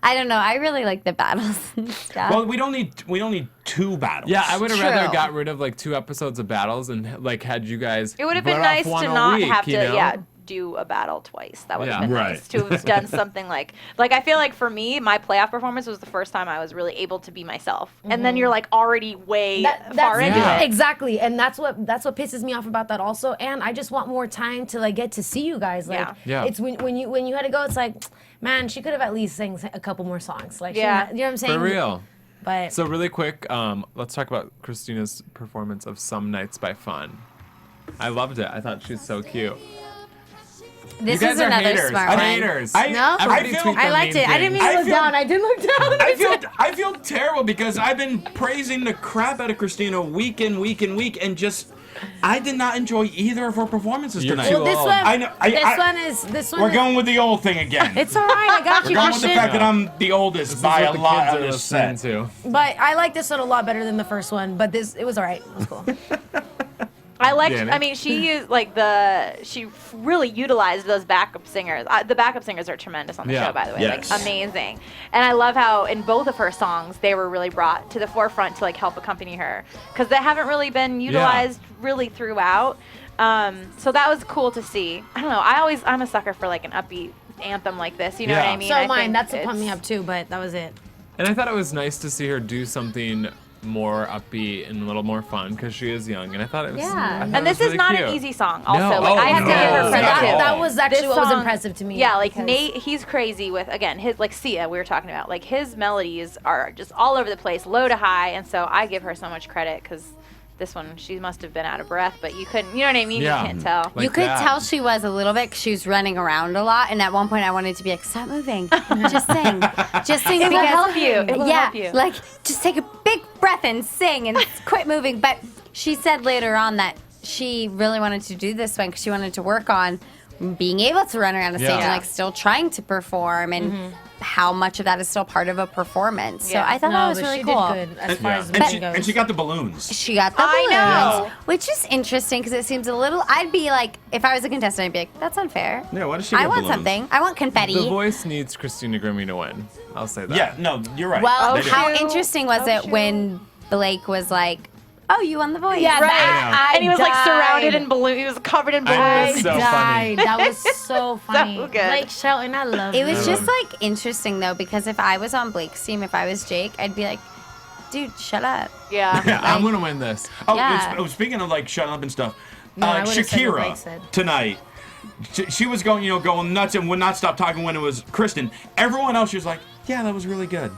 Speaker 3: I don't know. I really like the battles and stuff.
Speaker 5: Well, we don't need 2 battles.
Speaker 4: Yeah, I would have rather
Speaker 3: True.
Speaker 4: got rid of like 2 episodes of battles and like had you guys.
Speaker 7: It would have
Speaker 4: put
Speaker 7: been
Speaker 4: off
Speaker 7: nice
Speaker 4: one
Speaker 7: to
Speaker 4: a
Speaker 7: not
Speaker 4: week,
Speaker 7: have to,
Speaker 4: you know?
Speaker 7: do a battle twice. That would
Speaker 4: Yeah.
Speaker 7: have been
Speaker 5: Right.
Speaker 7: nice to have done something like I feel like for me, my playoff performance was the first time I was really able to be myself. And then you're like already way far into
Speaker 4: Yeah.
Speaker 7: it.
Speaker 6: Exactly, and that's what pisses me off about that also. And I just want more time to like get to see you guys. Like,
Speaker 4: Yeah.
Speaker 6: it's when you had to go. It's like, man, she could have at least sang a couple more songs. Like,
Speaker 7: Yeah.
Speaker 6: you know what I'm saying?
Speaker 4: For real.
Speaker 6: But
Speaker 4: So really quick, let's talk about Christina's performance of Some Nights by Fun. I loved it. I thought she was so cute.
Speaker 3: This
Speaker 4: you guys
Speaker 3: is
Speaker 4: are
Speaker 3: another
Speaker 4: haters.
Speaker 3: smart one.
Speaker 4: Haters.
Speaker 6: No,
Speaker 4: Everybody
Speaker 5: feel-
Speaker 4: tweet
Speaker 6: I
Speaker 4: their
Speaker 6: liked
Speaker 4: mean
Speaker 6: it. I didn't mean
Speaker 4: things.
Speaker 6: to
Speaker 5: I
Speaker 6: look
Speaker 5: feel-
Speaker 6: down. I did look down.
Speaker 5: I feel terrible because I've been praising the crap out of Christina week in, week in, week, and just I did not enjoy either of her performances
Speaker 4: You're
Speaker 5: tonight.
Speaker 4: too
Speaker 6: Well, this
Speaker 4: old.
Speaker 6: one,
Speaker 5: I know-
Speaker 6: this one.
Speaker 5: We're going with the old thing again.
Speaker 6: It's all right. I got
Speaker 5: We're
Speaker 6: you,
Speaker 5: going with the
Speaker 6: Christian.
Speaker 5: fact that I'm the oldest
Speaker 4: This
Speaker 5: by
Speaker 4: is
Speaker 5: a
Speaker 4: what the
Speaker 5: lot
Speaker 4: kids
Speaker 5: on
Speaker 4: are
Speaker 5: this
Speaker 4: listening
Speaker 5: set.
Speaker 4: to.
Speaker 6: But I like this one a lot better than the first one. But it was all right. It was cool.
Speaker 7: I liked.
Speaker 4: Dani?
Speaker 7: I mean, she used she really utilized those backup singers. The backup singers are tremendous on the
Speaker 4: Yeah.
Speaker 7: show, by the way,
Speaker 5: Yes.
Speaker 7: like amazing. And I love how in both of her songs they were really brought to the forefront to like help accompany her because they haven't really been utilized really throughout. So that was cool to see. I don't know. I'm a sucker for like an upbeat anthem like this. You know what
Speaker 4: Yeah.
Speaker 7: I mean?
Speaker 6: So
Speaker 7: I
Speaker 6: am I.
Speaker 7: think
Speaker 6: That's what pumped me
Speaker 7: it's-
Speaker 6: up too. But that was it.
Speaker 4: And I thought it was nice to see her do something more upbeat and a little more fun because she is young. And I thought it was.
Speaker 3: Yeah.
Speaker 4: I thought
Speaker 7: And
Speaker 4: it
Speaker 7: this
Speaker 4: was
Speaker 7: is
Speaker 4: really
Speaker 7: not
Speaker 4: cute.
Speaker 7: an easy song. Also,
Speaker 4: No.
Speaker 7: like I have to
Speaker 4: no,
Speaker 7: give her
Speaker 4: not
Speaker 7: credit
Speaker 4: at
Speaker 7: too.
Speaker 4: all.
Speaker 6: That was actually
Speaker 7: This
Speaker 6: what was
Speaker 7: song-
Speaker 6: impressive to me.
Speaker 7: Yeah, like
Speaker 6: because-
Speaker 7: Nate, he's crazy with again his like Sia we were talking about. Like his melodies are just all over the place, low to high, and so I give her so much credit because this one she must have been out of breath, but you couldn't. You know what I mean?
Speaker 4: Yeah.
Speaker 7: You can't tell.
Speaker 4: Like
Speaker 3: you could
Speaker 4: that.
Speaker 3: tell she was a little bit 'cause she was running around a lot. And at one point I wanted to be like, stop moving. Just sing. Just sing.
Speaker 7: It will
Speaker 3: because-
Speaker 7: help you. It will
Speaker 3: yeah,
Speaker 7: help you.
Speaker 3: like just take a big breath and sing and quit moving. But she said later on that she really wanted to do this one because she wanted to work on being able to run around a stage
Speaker 4: Yeah.
Speaker 3: and like still trying to perform and how much of that is still part of a performance. So
Speaker 7: Yeah.
Speaker 3: I thought that was
Speaker 6: but
Speaker 3: really
Speaker 6: she
Speaker 3: cool.
Speaker 6: did good as far as
Speaker 5: And
Speaker 6: winning
Speaker 5: she,
Speaker 6: goes.
Speaker 5: and she got the balloons.
Speaker 3: She got the
Speaker 7: I
Speaker 3: balloons,
Speaker 7: know.
Speaker 3: which is interesting because it seems a little. I'd be like, if I was a contestant, I'd be like, that's unfair.
Speaker 5: Yeah, why does she
Speaker 3: I
Speaker 5: get
Speaker 3: want
Speaker 5: balloons?
Speaker 3: something. I want confetti.
Speaker 4: The Voice needs Christina Grimmie to win. I'll say that.
Speaker 5: Yeah, no, you're right.
Speaker 3: Well,
Speaker 5: They do.
Speaker 3: how
Speaker 7: True.
Speaker 3: interesting was
Speaker 7: Oh,
Speaker 3: it
Speaker 7: true.
Speaker 3: when Blake was like, "Oh, you won the Voice"?
Speaker 6: Yeah,
Speaker 7: Right.
Speaker 6: that-
Speaker 7: And he was like
Speaker 6: died.
Speaker 7: surrounded in balloons. He was covered in
Speaker 4: I
Speaker 7: balloons.
Speaker 4: was so funny.
Speaker 6: died. That was so funny.
Speaker 7: So good.
Speaker 6: Blake Shelton, I love
Speaker 3: It was
Speaker 6: you.
Speaker 3: just like interesting though because if I was on Blake's team, if I was Jake, I'd be like, "Dude, shut up."
Speaker 7: Yeah.
Speaker 4: Yeah, I'm gonna win this.
Speaker 5: Oh,
Speaker 3: Yeah.
Speaker 5: speaking of like shutting up and stuff,
Speaker 6: I would've said what Blake
Speaker 5: Shakira
Speaker 6: said.
Speaker 5: tonight, she was going, going nuts and would not stop talking when it was Kristen. Everyone else, she was like, "Yeah, that was really good."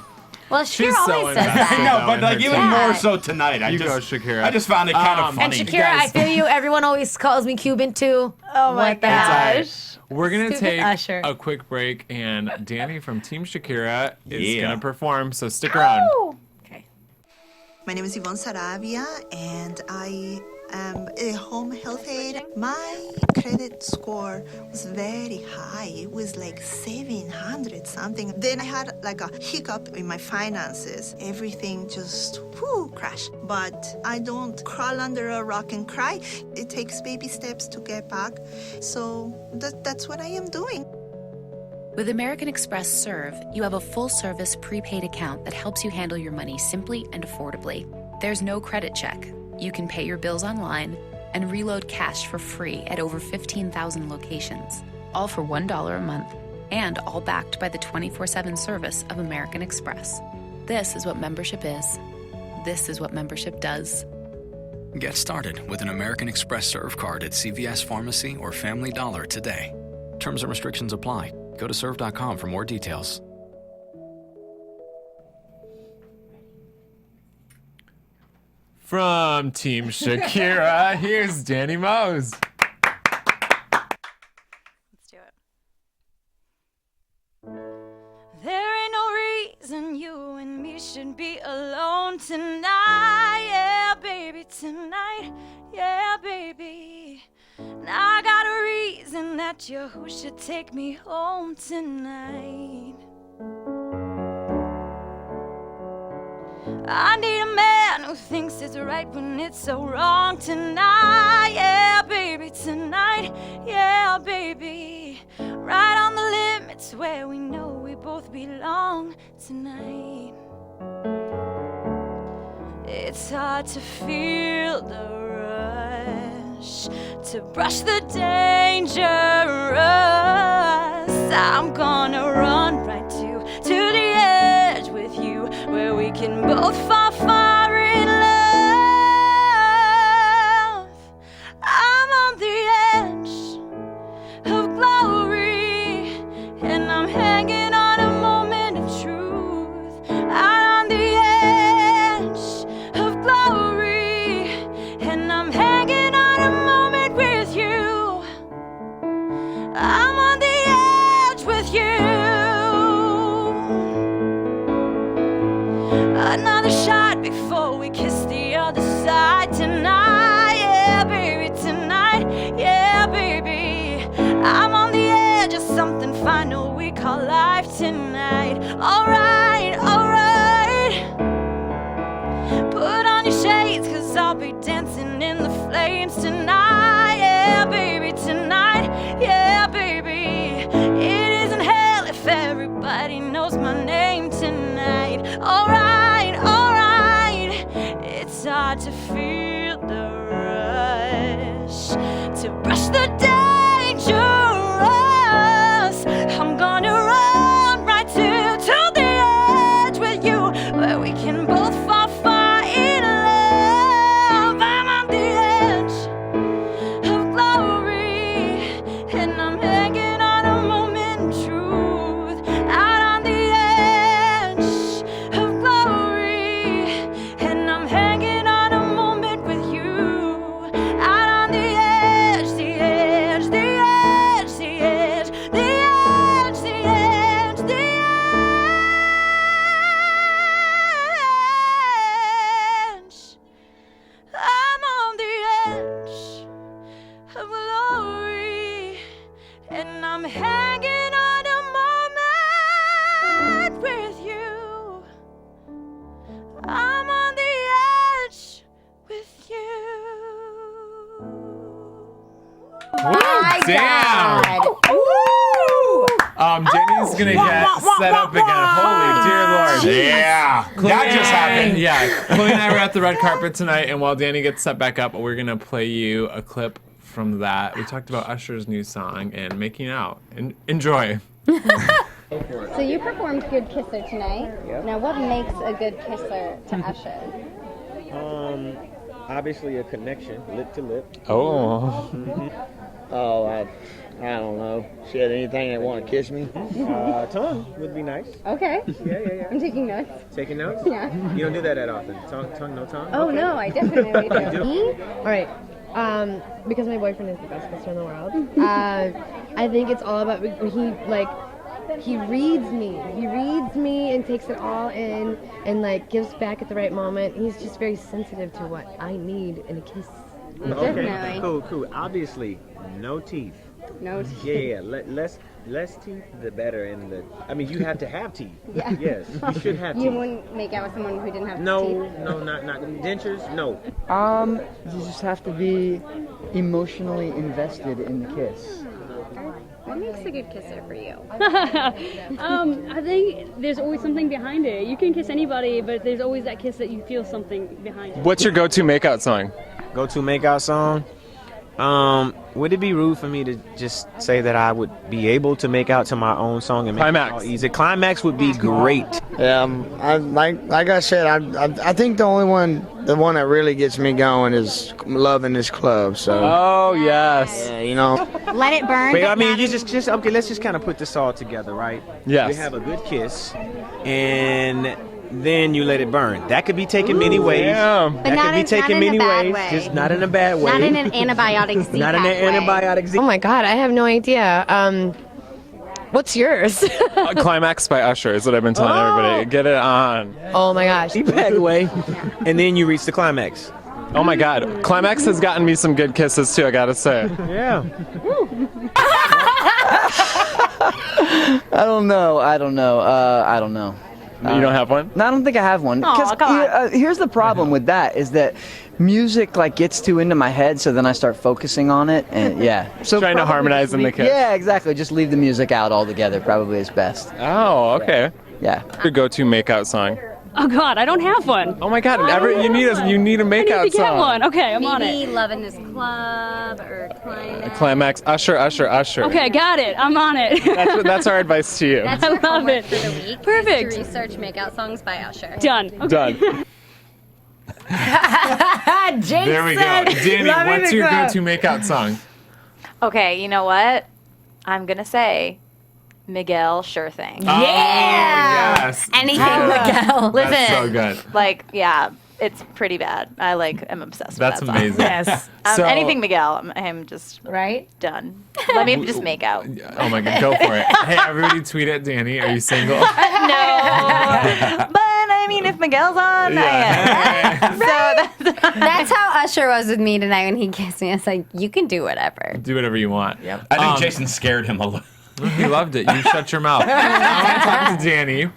Speaker 3: Well,
Speaker 4: She's
Speaker 3: Shakira
Speaker 4: so
Speaker 3: always says
Speaker 4: invested.
Speaker 3: that.
Speaker 5: I know,
Speaker 4: though,
Speaker 5: but
Speaker 4: in
Speaker 5: like
Speaker 4: her
Speaker 5: even
Speaker 4: team.
Speaker 5: more so tonight.
Speaker 4: You go, Shakira.
Speaker 5: I just found it kind of
Speaker 4: And
Speaker 5: funny.
Speaker 6: And Shakira, I
Speaker 4: guys-
Speaker 6: feel you. Everyone always calls me Cuban too.
Speaker 7: Oh my
Speaker 6: What the hell?
Speaker 7: gosh.
Speaker 4: We're gonna
Speaker 6: Stupid
Speaker 4: take
Speaker 6: Usher.
Speaker 4: a quick break, and Dani from Team Shakira is
Speaker 5: Yeah.
Speaker 4: gonna perform. So stick around.
Speaker 6: Okay.
Speaker 9: My name is Yvonne Saravia, and I am a home health aide. My credit score was very high. It was like 700 something. Then I had like a hiccup in my finances. Everything just crashed. But I don't crawl under a rock and cry. It takes baby steps to get back. So that's what I am doing.
Speaker 10: With American Express Serve, you have a full-service prepaid account that helps you handle your money simply and affordably. There's no credit check. You can pay your bills online and reload cash for free at over 15,000 locations, all for $1 a month, and all backed by the 24/7 service of American Express. This is what membership is. This is what membership does.
Speaker 11: Get started with an American Express Serve card at CVS Pharmacy or Family Dollar today. Terms and restrictions apply. Go to serve.com for more details.
Speaker 4: From Team Shakira, here's Dani Moz.
Speaker 7: Let's do it. There ain't no reason you and me should be alone tonight. Yeah, baby, tonight. Yeah, baby. Now I got a reason that you should take me home tonight. I need a man who thinks it's right when it's so wrong tonight. Yeah, baby, tonight. Yeah, baby. Right on the limits where we know we both belong tonight. It's hard to feel the rush, to brush the dangerous. I'm gonna run right to the edge with you, where we can both fall far in love. I'm on the edge of glory, and I'm hanging on a moment of truth. Out on the edge of glory, and I'm hanging on a moment with you. I'm on the edge with you. Another shot before we kiss the other side tonight. Yeah, baby, tonight. Yeah, baby. I'm on the edge of something final we call life tonight. Alright, alright. Put on your shades, 'cause I'll be dancing in the flames tonight. Yeah, baby, tonight. Yeah, baby. It isn't hell if everybody knows my name tonight. Alright, alright. It's hard to feel the rush, to brush the dangerous. I'm gonna run right to the edge with you, where we can both fall far in love. I'm on the edge of glory, and I'm hanging on a moment of truth. Out on the edge of glory, and I'm hanging on a moment with you. Out on the edge, the edge, the edge, the edge, the edge, the edge, the edge. I'm on the edge of glory, and I'm hanging on a moment with you. I'm on the edge with you.
Speaker 3: My
Speaker 4: Damn.
Speaker 3: God.
Speaker 4: Dani's gonna get set up again. Holy dear Lord.
Speaker 5: Yeah, that just happened.
Speaker 4: Yeah, Chloe and I were at the red carpet tonight, and while Dani gets set back up, we're gonna play you a clip from that. We talked about Usher's new song and making out. Enjoy.
Speaker 12: So you performed Good Kisser tonight.
Speaker 13: Yep.
Speaker 12: Now what makes a good kisser to Usher?
Speaker 13: Obviously a connection, lip to lip.
Speaker 4: Oh.
Speaker 13: Oh, I don't know. She had anything that want to kiss me? Tongue would be nice.
Speaker 12: Okay.
Speaker 13: Yeah.
Speaker 12: I'm taking notes.
Speaker 13: Taking notes?
Speaker 12: Yeah.
Speaker 13: You don't do that often. Tongue, no tongue?
Speaker 12: Oh
Speaker 13: Okay.
Speaker 12: no, I definitely do.
Speaker 14: Me? All right. Because my boyfriend is the best kisser in the world. I think it's all about he reads me. He reads me and takes it all in and gives back at the right moment. He's just very sensitive to what I need in a kiss.
Speaker 13: Okay.
Speaker 12: Definitely.
Speaker 13: Cool. Obviously, no teeth.
Speaker 12: No teeth.
Speaker 13: Yeah. Less teeth, the better. You have to have teeth.
Speaker 12: Yeah.
Speaker 13: Yes, you should have teeth.
Speaker 12: You wouldn't make out with someone who didn't have teeth?
Speaker 13: No, not dentures. No.
Speaker 15: You just have to be emotionally invested in the kiss.
Speaker 12: What makes a good kisser for you?
Speaker 8: I think there's always something behind it. You can kiss anybody, but there's always that kiss that you feel something behind it.
Speaker 4: What's your go-to makeout song?
Speaker 13: Go-to makeout song?
Speaker 16: Would it be rude for me to just say that I would be able to make out to my own song and make
Speaker 4: Climax.
Speaker 16: it all easy? Climax would be great.
Speaker 13: Like I said, I think the one that really gets me going is Loving This Club. So.
Speaker 4: Oh yes.
Speaker 13: Yeah, you know.
Speaker 12: Let it burn.
Speaker 16: Wait, I mean, you just okay. Let's just kind of put this all together, right?
Speaker 4: Yes.
Speaker 16: You have a good kiss, and then you let it burn. That could be taken many ways.
Speaker 4: Yeah.
Speaker 12: But
Speaker 16: That
Speaker 12: not
Speaker 16: could be
Speaker 12: in-
Speaker 16: taken
Speaker 12: not in a
Speaker 16: many
Speaker 12: bad
Speaker 16: ways.
Speaker 12: way.
Speaker 16: Just not in a bad way.
Speaker 12: Not in an antibiotic Z
Speaker 16: Not in an antibiotic.
Speaker 14: Oh my God, I have no idea. What's yours?
Speaker 4: Climax by Usher is what I've been telling everybody. Get it on.
Speaker 14: Oh my gosh.
Speaker 16: Back away, and then you reach the climax.
Speaker 4: Oh my God. Climax has gotten me some good kisses too, I gotta say.
Speaker 16: Yeah.
Speaker 15: I don't know. I don't know.
Speaker 4: You don't have one?
Speaker 15: No, I don't think I have one.
Speaker 7: Aw, come on.
Speaker 15: Here's the problem with that is that music like gets too into my head, so then I start focusing on it, and yeah. So
Speaker 4: Trying to
Speaker 15: probably
Speaker 4: harmonize
Speaker 15: just
Speaker 4: in the
Speaker 15: leave-
Speaker 4: kiss.
Speaker 15: Yeah, exactly. Just leave the music out altogether. Probably is best.
Speaker 4: Oh, okay.
Speaker 15: Yeah.
Speaker 4: Your go-to makeout song.
Speaker 17: Oh God, I don't have one.
Speaker 4: Oh my God! You need a makeout
Speaker 17: I need to
Speaker 4: song.
Speaker 17: get one. Okay, I'm on
Speaker 3: Maybe
Speaker 17: it.
Speaker 3: Love in This Club or Climax.
Speaker 4: Climax. Usher.
Speaker 17: Okay, got it. I'm on it.
Speaker 4: That's our advice to you.
Speaker 3: That's
Speaker 17: I
Speaker 3: your
Speaker 17: love
Speaker 3: homework
Speaker 17: it.
Speaker 3: for the week.
Speaker 17: Perfect.
Speaker 3: To research makeout songs by Usher.
Speaker 17: Done. Okay.
Speaker 4: Done.
Speaker 6: Jason.
Speaker 4: There we go. Danny,
Speaker 6: Loving
Speaker 4: what's
Speaker 6: the
Speaker 4: your
Speaker 6: club.
Speaker 4: go-to makeout song?
Speaker 7: Okay, you know what? I'm gonna say Miguel, Sure Thing.
Speaker 4: Oh, yes.
Speaker 3: Anything
Speaker 4: Good.
Speaker 3: Miguel.
Speaker 7: Listen,
Speaker 4: That's so good.
Speaker 7: like, yeah, it's pretty bad. I'm obsessed
Speaker 4: That's
Speaker 7: with that
Speaker 4: amazing.
Speaker 7: song.
Speaker 6: Yes.
Speaker 4: So-
Speaker 7: Anything Miguel, I'm just
Speaker 6: Right?
Speaker 7: done. Let me just make out.
Speaker 4: Oh my God, go for it. Hey, everybody tweet at Danny. Are you single?
Speaker 7: No. But I mean, if Miguel's on, I am. So
Speaker 3: That's how Usher was with me tonight when he kissed me. I was like, you can do whatever.
Speaker 4: Do whatever you want.
Speaker 5: I think Jason scared him a little.
Speaker 4: He loved it. You shut your mouth. I want to talk to Danny.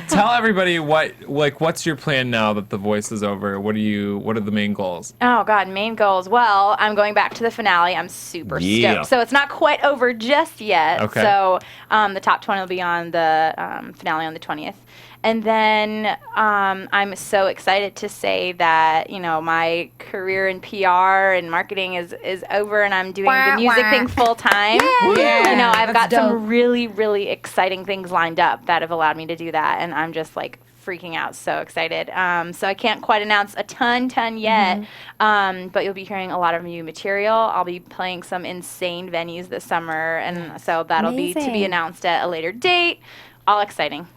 Speaker 4: Tell everybody what's your plan now that The Voice is over? What are the main goals?
Speaker 7: Oh God, main goals. Well, I'm going back to the finale. I'm super stoked. So it's not quite over just yet.
Speaker 4: Okay.
Speaker 7: So the top 20 will be on the finale on the 20th. And then I'm so excited to say that, you know, my career in PR and marketing is over, and I'm doing the music thing full time.
Speaker 6: Yeah.
Speaker 7: You know, I've got
Speaker 6: That's dope.
Speaker 7: some really, really exciting things lined up that have allowed me to do that, and I'm just like freaking out, so excited. So I can't quite announce a ton yet, but you'll be hearing a lot of new material. I'll be playing some insane venues this summer, and so that'll be to be
Speaker 3: Amazing.
Speaker 7: announced at a later date. All exciting.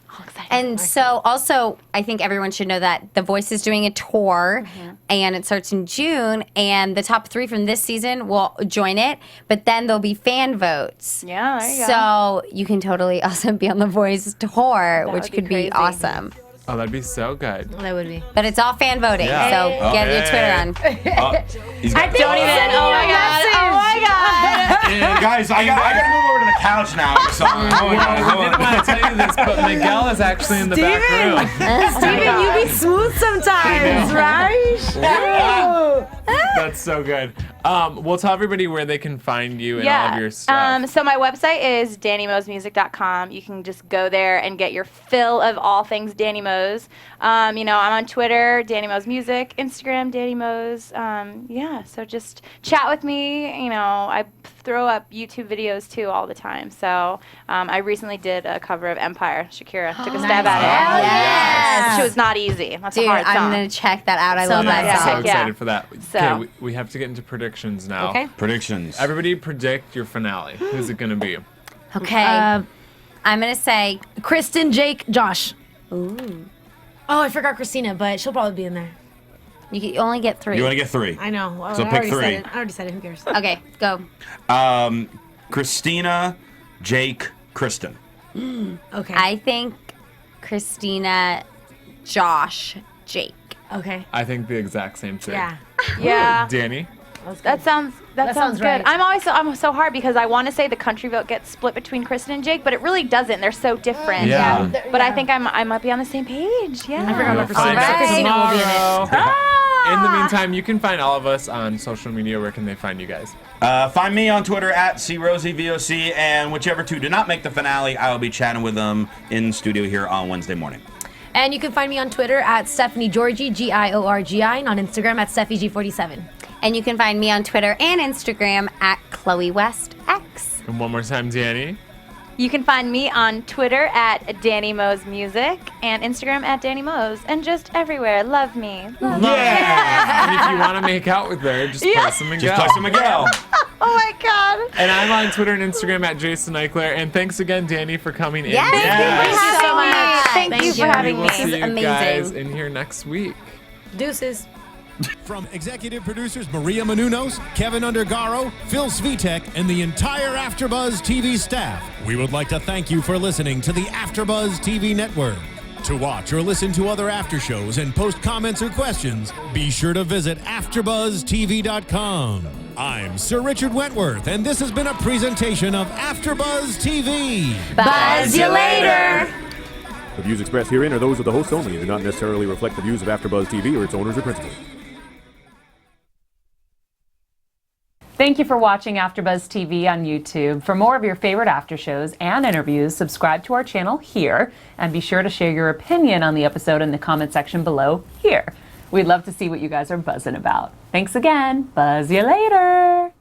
Speaker 3: And so also, I think everyone should know that The Voice is doing a tour, and it starts in June, and the top 3 from this season will join it, but then there'll be fan votes.
Speaker 7: Yeah, there you go.
Speaker 3: So you can totally also be on The Voice tour, which
Speaker 7: would be
Speaker 3: could
Speaker 7: crazy.
Speaker 3: be awesome.
Speaker 4: Oh, that'd be so good.
Speaker 6: That would be.
Speaker 3: But it's all fan voting,
Speaker 4: Yeah.
Speaker 3: so
Speaker 4: Oh,
Speaker 3: get your
Speaker 4: yeah.
Speaker 3: Twitter on.
Speaker 5: He's
Speaker 7: I
Speaker 5: got
Speaker 7: don't even. Oh my god. Oh my god.
Speaker 5: And guys, I gotta move over to the couch now. So,
Speaker 4: I didn't want to tell you this, but Miguel is actually in the back room.
Speaker 6: Steven, you be smooth sometimes, right?
Speaker 4: That's so good. We'll tell everybody where they can find you and all of your stuff.
Speaker 7: So my website is DaniMozMusic.com. You can just go there and get your fill of all things Dani Moz. You know, I'm on Twitter, Dani Moz Music, Instagram, Dani Moz. Yeah, so just chat with me. You know, I throw up YouTube videos too all the time. So I recently did a cover of Empire. Shakira took a stab at it.
Speaker 3: Yes.
Speaker 7: Which was not easy. That's
Speaker 3: Dude,
Speaker 7: a hard song.
Speaker 3: I'm going to check that out. I
Speaker 7: So
Speaker 3: love
Speaker 7: nice.
Speaker 3: that
Speaker 4: I'm
Speaker 3: song.
Speaker 4: so excited for that.
Speaker 7: So-
Speaker 4: Okay, we have to get into predictions now.
Speaker 7: Okay.
Speaker 5: Predictions.
Speaker 4: Everybody predict your finale. Who's it going to be?
Speaker 3: Okay. I'm going to say
Speaker 6: Kristen, Jake, Josh.
Speaker 3: Ooh.
Speaker 6: Oh, I forgot Christina, but she'll probably be in there.
Speaker 3: You can only get 3.
Speaker 5: You want to get 3?
Speaker 6: I know. Well,
Speaker 5: So
Speaker 6: I
Speaker 5: pick
Speaker 6: already
Speaker 5: 3.
Speaker 6: Said it. I already said it. Who cares?
Speaker 3: Okay, go.
Speaker 5: Christina, Jake, Kristen.
Speaker 6: Okay.
Speaker 3: I think Christina, Josh, Jake.
Speaker 6: Okay.
Speaker 4: I think the exact same thing.
Speaker 6: Yeah.
Speaker 7: Yeah.
Speaker 4: Danny?
Speaker 7: That sounds
Speaker 6: sounds
Speaker 7: good.
Speaker 6: right.
Speaker 7: I'm so hard because I want to say the country vote gets split between Kristen and Jake, but it really doesn't. They're so different.
Speaker 4: Yeah.
Speaker 7: But I think I might be on the same page. Yeah.
Speaker 6: I forgot
Speaker 4: We'll
Speaker 6: about
Speaker 4: find out
Speaker 6: Christina. Christina will be in it.
Speaker 4: tomorrow. In the meantime, you can find all of us on social media. Where can they find you guys?
Speaker 5: Find me on Twitter at CRosieVOC, and whichever 2 do not make the finale, I will be chatting with them in studio here on Wednesday morning.
Speaker 6: And you can find me on Twitter at Stephanie Giorgi, Giorgi, and on Instagram at StephyG47.
Speaker 3: And you can find me on Twitter and Instagram at ChloeWestX.
Speaker 4: And one more time, Dani.
Speaker 7: You can find me on Twitter at Dani Moz Music and Instagram at Dani Moz, and just everywhere. Love me. Love me.
Speaker 4: And if you want to make out with her, just press him and
Speaker 5: Just
Speaker 4: go.
Speaker 5: press him and go.
Speaker 7: Oh my God.
Speaker 4: And I'm on Twitter and Instagram at Jason Ikeler. And thanks again, Dani, for coming in.
Speaker 3: Yes, thank you so much.
Speaker 7: Thank you for having
Speaker 4: We
Speaker 7: me.
Speaker 4: will see
Speaker 3: This is
Speaker 4: you guys
Speaker 3: amazing.
Speaker 4: in here next week.
Speaker 6: Deuces.
Speaker 1: From executive producers Maria Menounos, Kevin Undergaro, Phil Svitek, and the entire AfterBuzz TV staff, we would like to thank you for listening to the AfterBuzz TV network. To watch or listen to other after shows and post comments or questions, be sure to visit AfterBuzzTV.com. I'm Sir Richard Wentworth, and this has been a presentation of AfterBuzz TV.
Speaker 3: Buzz you later.
Speaker 18: The views expressed herein are those of the hosts only and do not necessarily reflect the views of AfterBuzz TV or its owners or principals.
Speaker 19: Thank you for watching AfterBuzz TV on YouTube. For more of your favorite after shows and interviews, subscribe to our channel here, and be sure to share your opinion on the episode in the comment section below here. We'd love to see what you guys are buzzing about. Thanks again. Buzz you later.